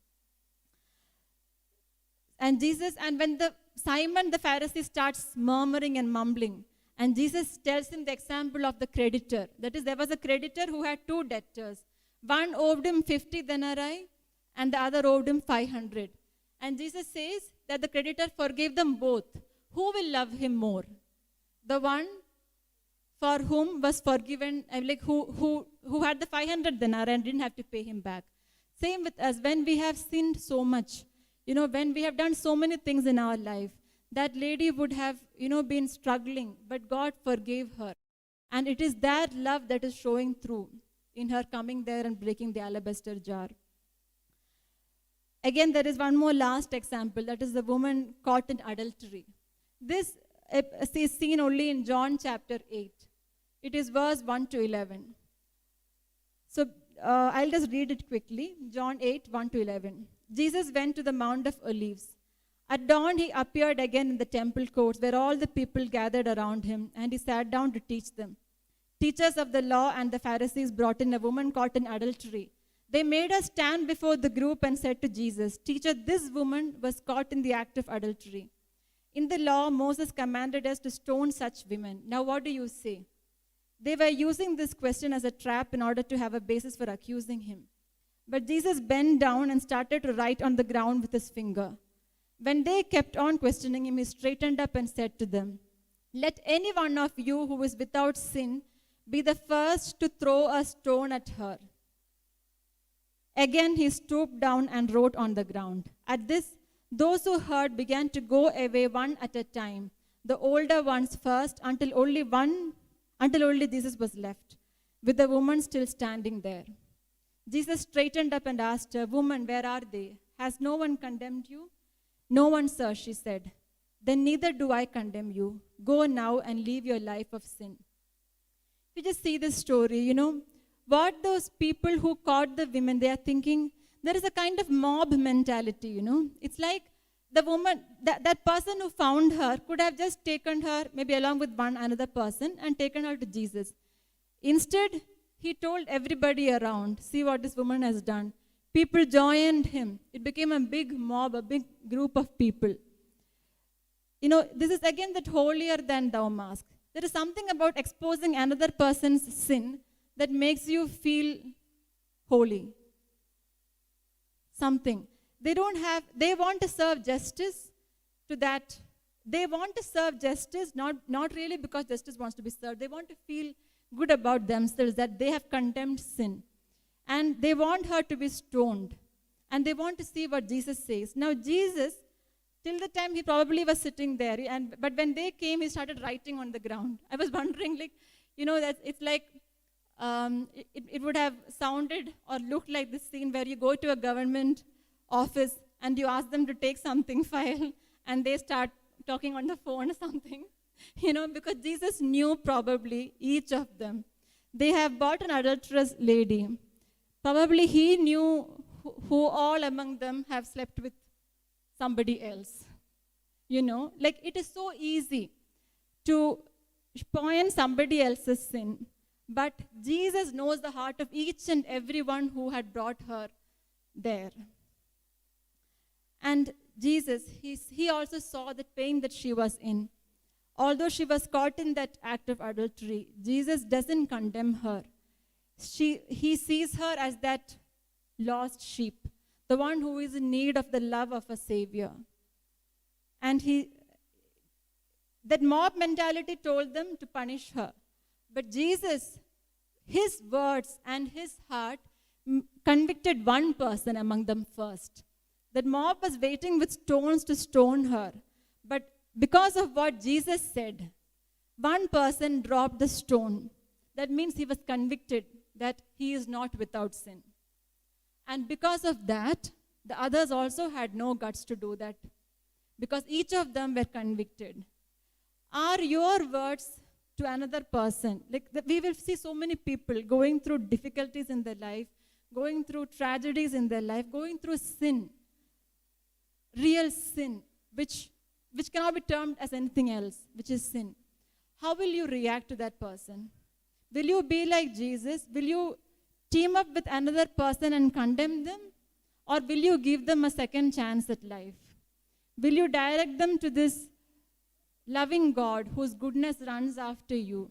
Speaker 4: And when Simon the Pharisee starts murmuring and mumbling, and Jesus tells him the example of the creditor. That is, there was a creditor who had 2 debtors. One owed him 50 denarii, and the other owed him 500. And Jesus says that the creditor forgave them both. Who will love him more? The one for whom was forgiven, who had the 500 denarii and didn't have to pay him back. Same with us, when we have sinned so much, when we have done so many things in our life, that lady would have, been struggling, but God forgave her. And it is that love that is showing through in her coming there and breaking the alabaster jar. Again, there is one more last example, that is the woman caught in adultery. This is seen only in John chapter 8. It is verse 1 to 11. So I'll just read it quickly. John 8, 1 to 11. Jesus went to the Mount of Olives. At dawn, he appeared again in the temple courts where all the people gathered around him, and he sat down to teach them. Teachers of the law and the Pharisees brought in a woman caught in adultery. They made her stand before the group and said to Jesus, "Teacher, this woman was caught in the act of adultery. In the law, Moses commanded us to stone such women. Now what do you say?" They were using this question as a trap in order to have a basis for accusing him. But Jesus bent down and started to write on the ground with his finger. When they kept on questioning him, he straightened up and said to them, "Let any one of you who is without sin be the first to throw a stone at her." Again, he stooped down and wrote on the ground. At this, those who heard began to go away one at a time, the older ones first, until only Jesus was left, with the woman still standing there. Jesus straightened up and asked her, "Woman, where are they? Has no one condemned you?" "No one, sir," she said. "Then neither do I condemn you. Go now and live your life of sin." We just see this story, what those people who caught the women, they are thinking, there is a kind of mob mentality, It's like the woman, that person who found her could have just taken her, maybe along with one another person, and taken her to Jesus. Instead, he told everybody around, "See what this woman has done." People joined him. It became a big mob, a big group of people. This is again that holier than thou mask. There is something about exposing another person's sin that makes you feel holy. Something. They want to serve justice to that. They want to serve justice, not really because justice wants to be served. They want to feel good about themselves that they have condemned sin. And they want her to be stoned. And they want to see what Jesus says. Now, Jesus, till the time he probably was sitting there, but when they came, he started writing on the ground. I was wondering, that it's like, it would have sounded or looked like this scene where you go to a government office and you ask them to take something file and they start talking on the phone or something, because Jesus knew probably each of them. They have bought an adulterous lady. Probably he knew who all among them have slept with somebody else. It is so easy to point somebody else's sin. But Jesus knows the heart of each and everyone who had brought her there. And Jesus, he also saw the pain that she was in. Although she was caught in that act of adultery, Jesus doesn't condemn her. He sees her as that lost sheep, the one who is in need of the love of a Savior. And that mob mentality told them to punish her. But Jesus, his words and his heart convicted one person among them first. That mob was waiting with stones to stone her. But because of what Jesus said, one person dropped the stone. That means he was convicted that he is not without sin. And because of that, the others also had no guts to do that. Because each of them were convicted. Are your words to another person? We will see so many people going through difficulties in their life, going through tragedies in their life, going through sin, real sin, which cannot be termed as anything else, which is sin. How will you react to that person? Will you be like Jesus? Will you team up with another person and condemn them? Or will you give them a second chance at life? Will you direct them to this loving God whose goodness runs after you?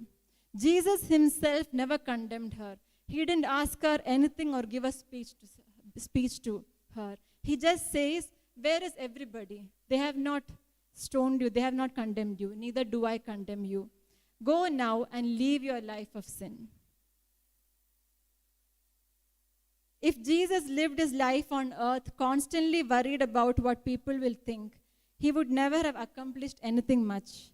Speaker 4: Jesus himself never condemned her. He didn't ask her anything or give a speech to her. He just says, where is everybody? They have not stoned you. They have not condemned you. Neither do I condemn you. Go now and live your life of sin. If Jesus lived his life on earth constantly worried about what people will think, he would never have accomplished anything much.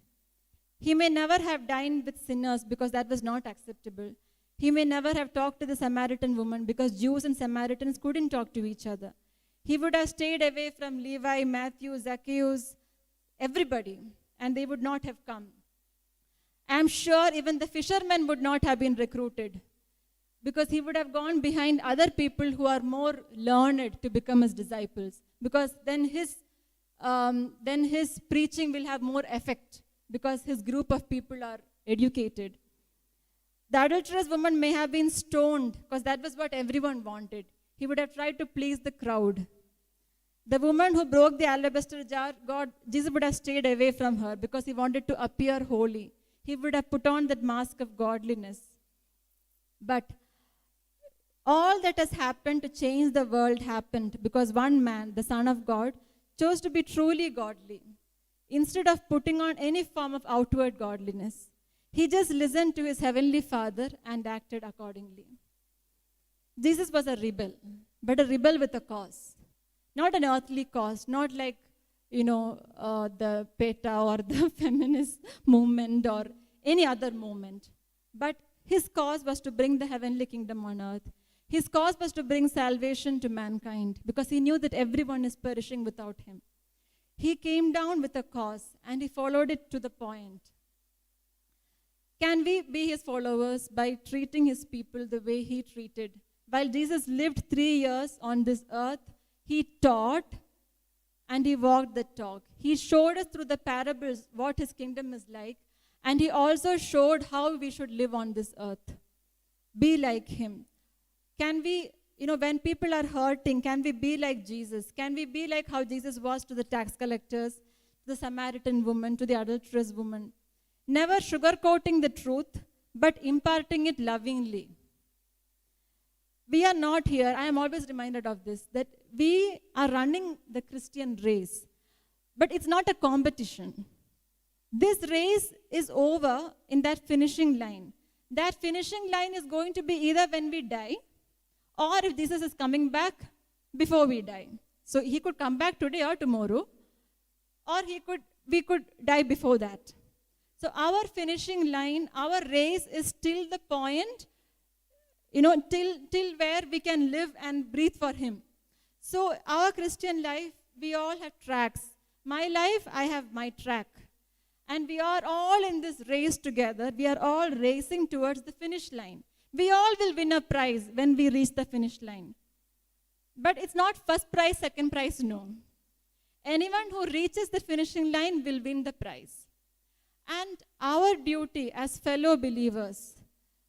Speaker 4: He may never have dined with sinners because that was not acceptable. He may never have talked to the Samaritan woman because Jews and Samaritans couldn't talk to each other. He would have stayed away from Levi, Matthew, Zacchaeus, everybody, and they would not have come. I'm sure even the fishermen would not have been recruited because he would have gone behind other people who are more learned to become his disciples, because then his preaching will have more effect because his group of people are educated. The adulterous woman may have been stoned because that was what everyone wanted. He would have tried to please the crowd. The woman who broke the alabaster jar, Jesus would have stayed away from her because he wanted to appear holy. He would have put on that mask of godliness. But all that has happened to change the world happened because one man, the Son of God, chose to be truly godly. Instead of putting on any form of outward godliness, he just listened to his heavenly Father and acted accordingly. Jesus was a rebel, but a rebel with a cause. Not an earthly cause, not like, the PETA or the feminist movement or any other movement. But his cause was to bring the heavenly kingdom on earth. His cause was to bring salvation to mankind because he knew that everyone is perishing without him. He came down with a cause and he followed it to the point. Can we be his followers by treating his people the way he treated? While Jesus lived 3 years on this earth, he taught and he walked the talk. He showed us through the parables what his kingdom is like, and he also showed how we should live on this earth. Be like him. Can we, when people are hurting, can we be like Jesus? Can we be like how Jesus was to the tax collectors, to the Samaritan woman, to the adulterous woman? never sugarcoating the truth, but imparting it lovingly. We are not here, I am always reminded of this, that we are running the Christian race, but it's not a competition. This race is over in that finishing line. That finishing line is going to be either when we die, or if Jesus is coming back before we die. So he could come back today or tomorrow, or we could die before that. So our finishing line, our race is till the point, till where we can live and breathe for him. So our Christian life, we all have tracks. My life, I have my track. And we are all in this race together. We are all racing towards the finish line. We all will win a prize when we reach the finish line. But it's not first prize, second prize, no. Anyone who reaches the finishing line will win the prize. And our duty as fellow believers,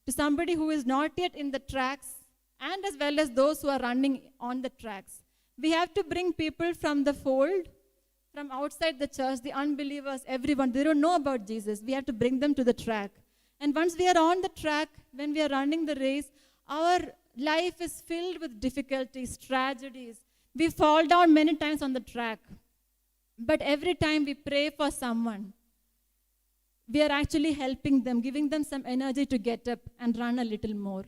Speaker 4: to somebody who is not yet in the tracks, and as well as those who are running on the tracks, we have to bring people from the fold, from outside the church, the unbelievers, everyone. They don't know about Jesus. We have to bring them to the track. And once we are on the track, when we are running the race, our life is filled with difficulties, tragedies. We fall down many times on the track. But every time we pray for someone, we are actually helping them, giving them some energy to get up and run a little more.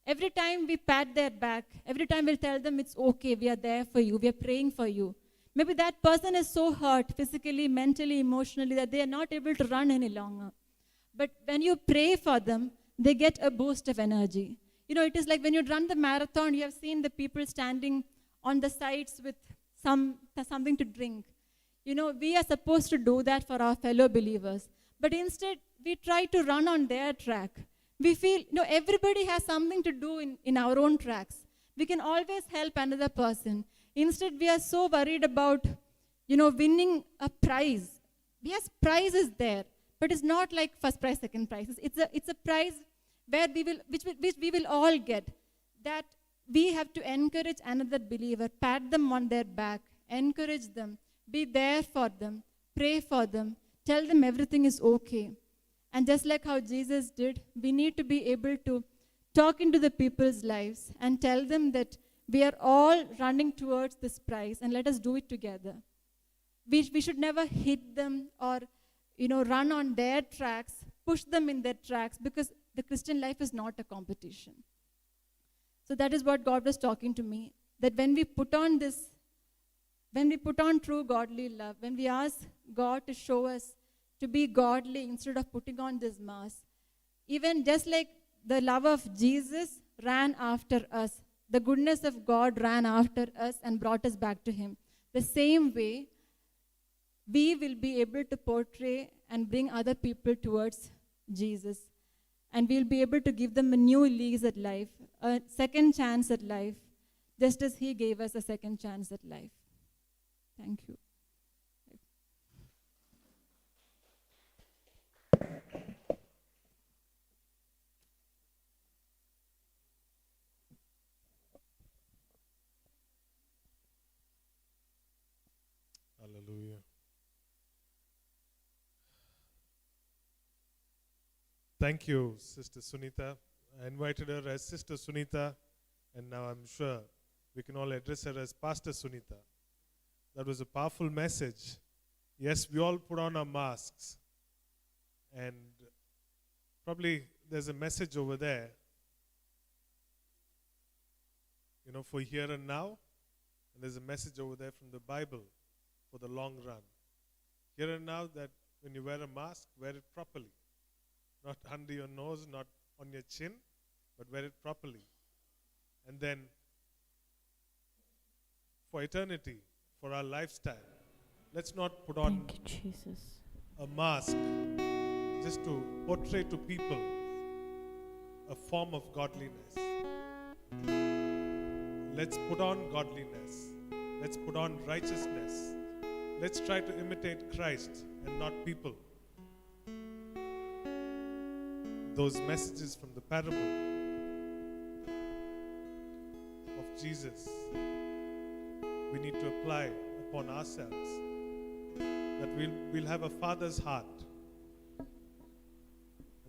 Speaker 4: Every time we pat their back, every time we'll tell them it's okay, we are there for you, we are praying for you. Maybe that person is so hurt physically, mentally, emotionally that they are not able to run any longer. But when you pray for them, they get a boost of energy. It is like when you run the marathon, you have seen the people standing on the sides with something to drink. We are supposed to do that for our fellow believers. But instead, we try to run on their track. We feel, everybody has something to do in our own tracks. We can always help another person. Instead, we are so worried about, winning a prize. Yes, prize is there, but it's not like first prize, second prize. It's a prize where which we will all get. That we have to encourage another believer, pat them on their back, encourage them, be there for them, pray for them, tell them everything is okay. And just like how Jesus did, we need to be able to talk into the people's lives and tell them that we are all running towards this prize and let us do it together. We should never hit them or run on their tracks, push them in their tracks, because the Christian life is not a competition. So that is what God was talking to me, that when we put on true godly love, when we ask God to show us to be godly instead of putting on this mask, even just like the love of Jesus ran after us, the goodness of God ran after us and brought us back to him. The same way, we will be able to portray and bring other people towards Jesus. And we'll be able to give them a new lease at life, a second chance at life, just as he gave us a second chance at life. Thank you.
Speaker 3: Hallelujah. Thank you, Sister Sunita. I invited her as Sister Sunita, and now I'm sure we can all address her as Pastor Sunita. That was a powerful message. Yes, we all put on our masks, and probably there's a message over there, for here and now, and there's a message over there from the Bible for the long run. Here and now, that when you wear a mask, wear it properly. Not under your nose, not on your chin, but wear it properly. And then, for eternity, for our lifestyle, let's not put on
Speaker 1: Thank you, Jesus.
Speaker 3: a mask just to portray to people a form of godliness. Let's put on godliness. Let's put on righteousness. Let's try to imitate Christ and not people. Those messages from the parable of Jesus, we need to apply upon ourselves. That we'll have a father's heart.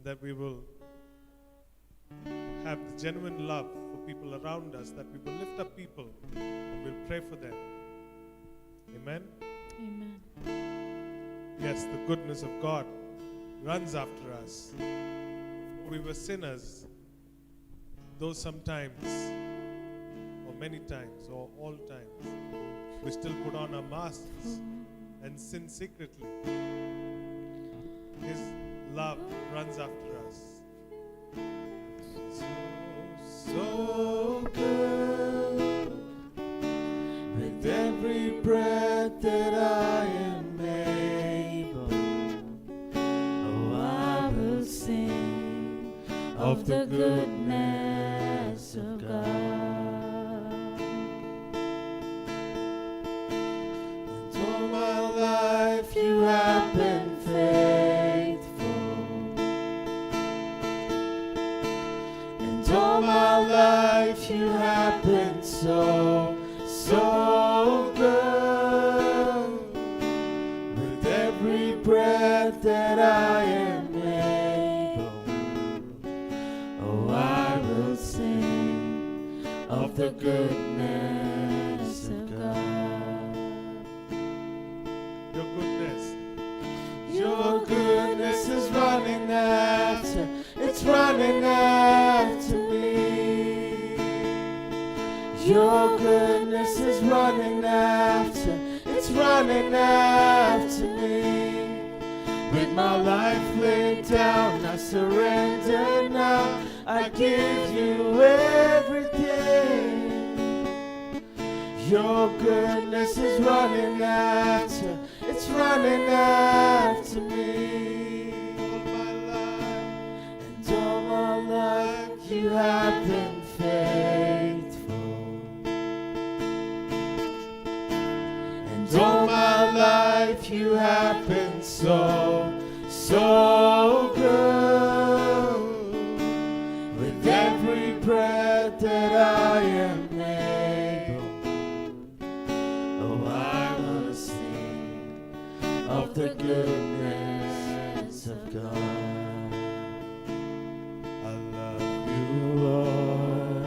Speaker 3: that we will have the genuine love for people around us, that we will lift up people and we'll pray for them. Amen.
Speaker 1: Amen.
Speaker 3: Yes, the goodness of God runs after us. We were sinners, though sometimes, or many times, or all times, we still put on our masks and sin secretly. His love runs after us.
Speaker 2: So good. With every breath that I am able, oh, I will sing of the goodness of God. And all my life you have been faithful. And all my life you have been so good. With every breath that I am able, oh, I will sing of the goodness of God.
Speaker 3: Your goodness.
Speaker 2: Your goodness is running after, it's running after me. Your goodness is running after, it's running after me. With my life laid down, I surrender now. I give you everything. Your goodness is running after, it's running after me.
Speaker 3: All my life.
Speaker 2: And all my life you have been faithful. And all my life you have been so good. With every breath that I am able, oh, I will sing of the goodness of God.
Speaker 3: I love
Speaker 2: You, Lord.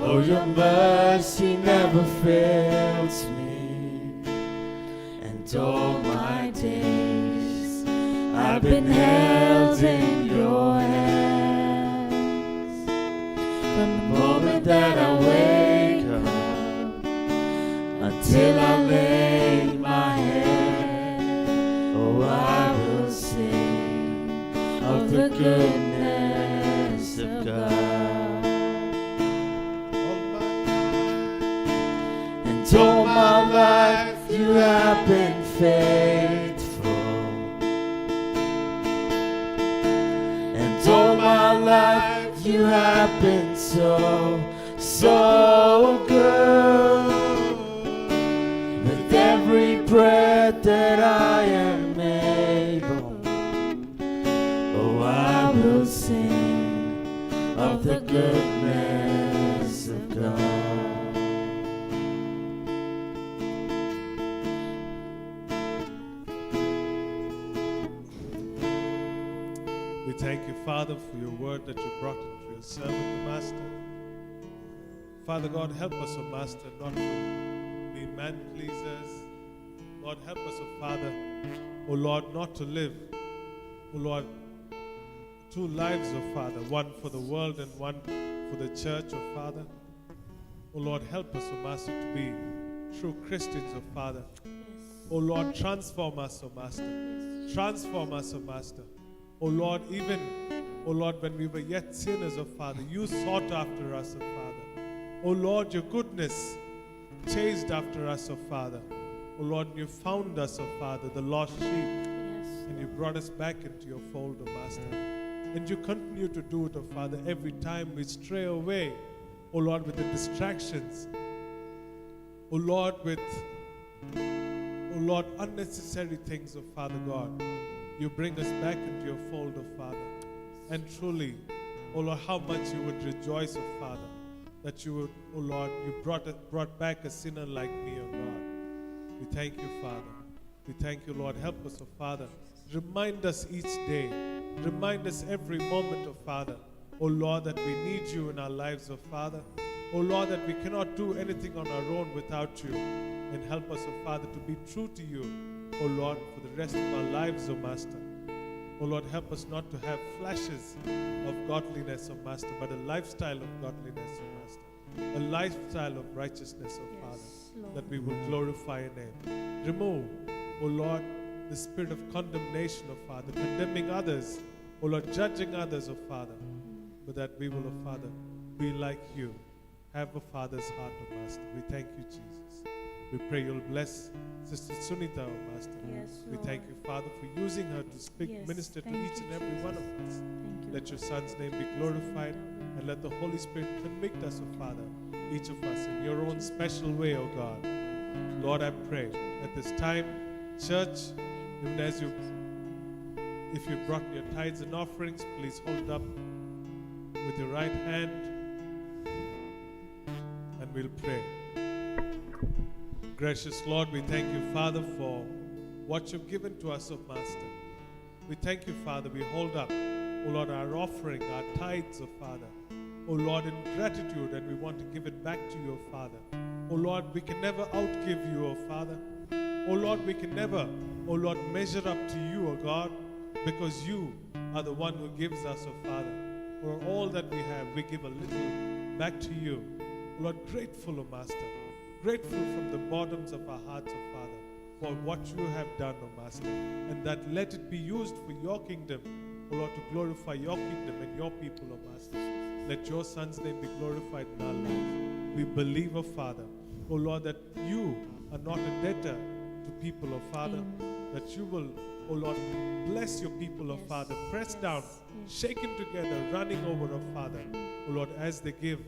Speaker 2: Oh, your mercy never fails me. And all my days I've been held in your hands. From the moment that I wake up until I lay my head, oh, I will sing of the goodness of God. And all my life you have been faithful. And all my life you have been so good. With every breath that I am able, oh, I will sing of the goodness of God.
Speaker 3: We thank you, Father, for your word that you brought into your servant, the Master. Father God, help us, O Master, not to be man pleasers. Lord, help us, O Father, O Lord, not to live, O Lord, two lives, O Father, one for the world and one for the church, O Father. O Lord, help us, O Master, to be true Christians, O Father. O Lord, transform us, O Master. Transform us, O Master. O Lord, even, O Lord, when we were yet sinners, O Father, you sought after us, O Father. O Lord, your goodness chased after us, O Father. O Lord, you found us, O Father, the lost sheep, and you brought us back into your fold, O Master. And you continue to do it, O Father, every time we stray away, O Lord, with the distractions. O Lord, with, O Lord, unnecessary things, O Father God. You bring us back into your fold, O Father. And truly, O Lord, how much you would rejoice, O Father, that you would, O Lord, you brought back a sinner like me, O God. We thank you, Father. We thank you, Lord. Help us, O Father, Remind us each day. Remind us every moment, oh Father. Oh Lord, that we need you in our lives, oh Father. Oh Lord, that we cannot do anything on our own without you. And help us, oh Father, to be true to you, oh Lord, for the rest of our lives, oh Master. Oh Lord, help us not to have flashes of godliness, oh Master, but a lifestyle of godliness, oh Master. A lifestyle of righteousness, oh Father,
Speaker 1: Lord.
Speaker 3: that we will glorify your name. Remove, oh Lord, the spirit of condemnation, oh Father, condemning others, oh Lord, judging others, oh Father, but that we will, oh Father, be like you. Have a father's heart, oh Master. We thank you, Jesus. We pray you'll bless Sister Sunita, oh Master.
Speaker 1: Yes,
Speaker 3: We
Speaker 1: Lord.
Speaker 3: thank you, Father, for using her to speak,
Speaker 1: Yes,
Speaker 3: minister to
Speaker 1: thank
Speaker 3: each
Speaker 1: you,
Speaker 3: and every one of us.
Speaker 1: Thank you,
Speaker 3: Let your Son's name be glorified, and let the Holy Spirit convict us, oh Father, each of us in your own special way, oh God. Lord, I pray at this time, church, even as you, if you brought your tithes and offerings, please hold it up with your right hand, and we'll pray. Gracious Lord, we thank you, Father, for what you've given to us, oh Master. We thank you, Father. We hold up, oh Lord, our offering, our tithes, oh Father. Oh Lord, in gratitude, and we want to give it back to you, oh Father. Oh Lord, we can never outgive you, oh Father. Oh Lord, we can never, oh Lord, measure up to you, oh God, because you are the one who gives us, oh Father. For all that we have, we give a little back to you. Oh Lord, grateful, oh Master. Grateful from the bottoms of our hearts, oh Father, for what you have done, oh Master. And that let it be used for your kingdom, oh Lord, to glorify your kingdom and your people, oh Master. Let your Son's name be glorified in our lives. We believe, oh Father, oh Lord, that you are not a debtor to people, oh Father, that you will, oh Lord, bless your people, oh
Speaker 1: Yes.
Speaker 3: Father, pressed down,
Speaker 1: Yes.
Speaker 3: shaken together, running over, oh Father, oh Lord, as they give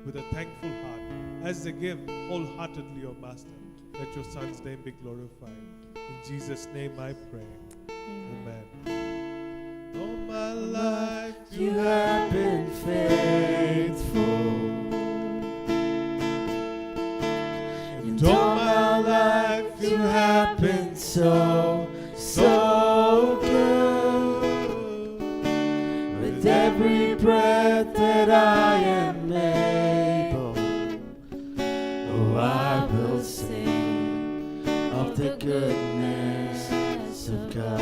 Speaker 3: with a thankful heart, as they give wholeheartedly, oh Master. Let your Son's name be glorified. In Jesus' name I pray. Amen. All my life
Speaker 2: You have been faithful, and all my life you have been so, so good. With every breath that I am able, oh, I will sing of the goodness of God.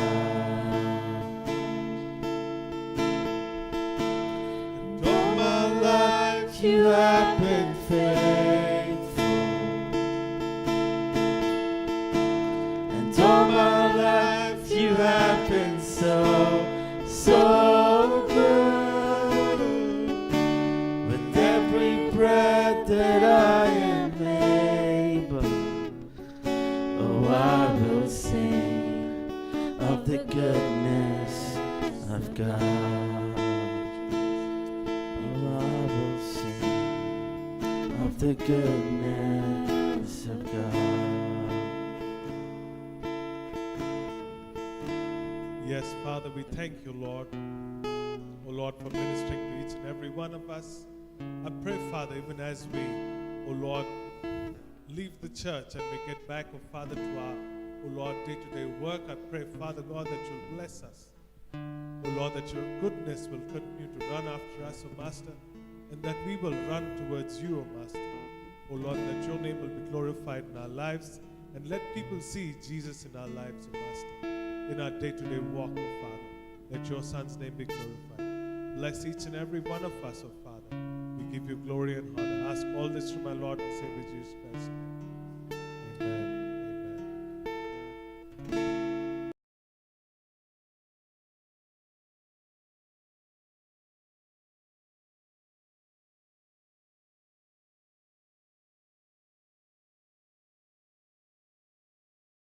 Speaker 2: All my life you have been faithful, and all my life you have been so, so good. With every breath that I am able, oh, I will sing of the goodness of God. Of the goodness of God.
Speaker 3: Yes, Father, we thank you, Lord. Oh, Lord, for ministering to each and every one of us. I pray, Father, even as we, oh, Lord, leave the church and we get back, oh, Father, to our, oh, Lord, day-to-day work, I pray, Father God, that you'll bless us. Oh, Lord, that your goodness will continue to run after us, oh, Master, and that we will run towards you, oh, Master. Oh, Lord, that your name will be glorified in our lives, and let people see Jesus in our lives, oh, Master, in our day-to-day walk, oh, Father. Let your Son's name be glorified. Bless each and every one of us, oh, Father. We give you glory and honor. Ask all this through my Lord and Savior Jesus Christ.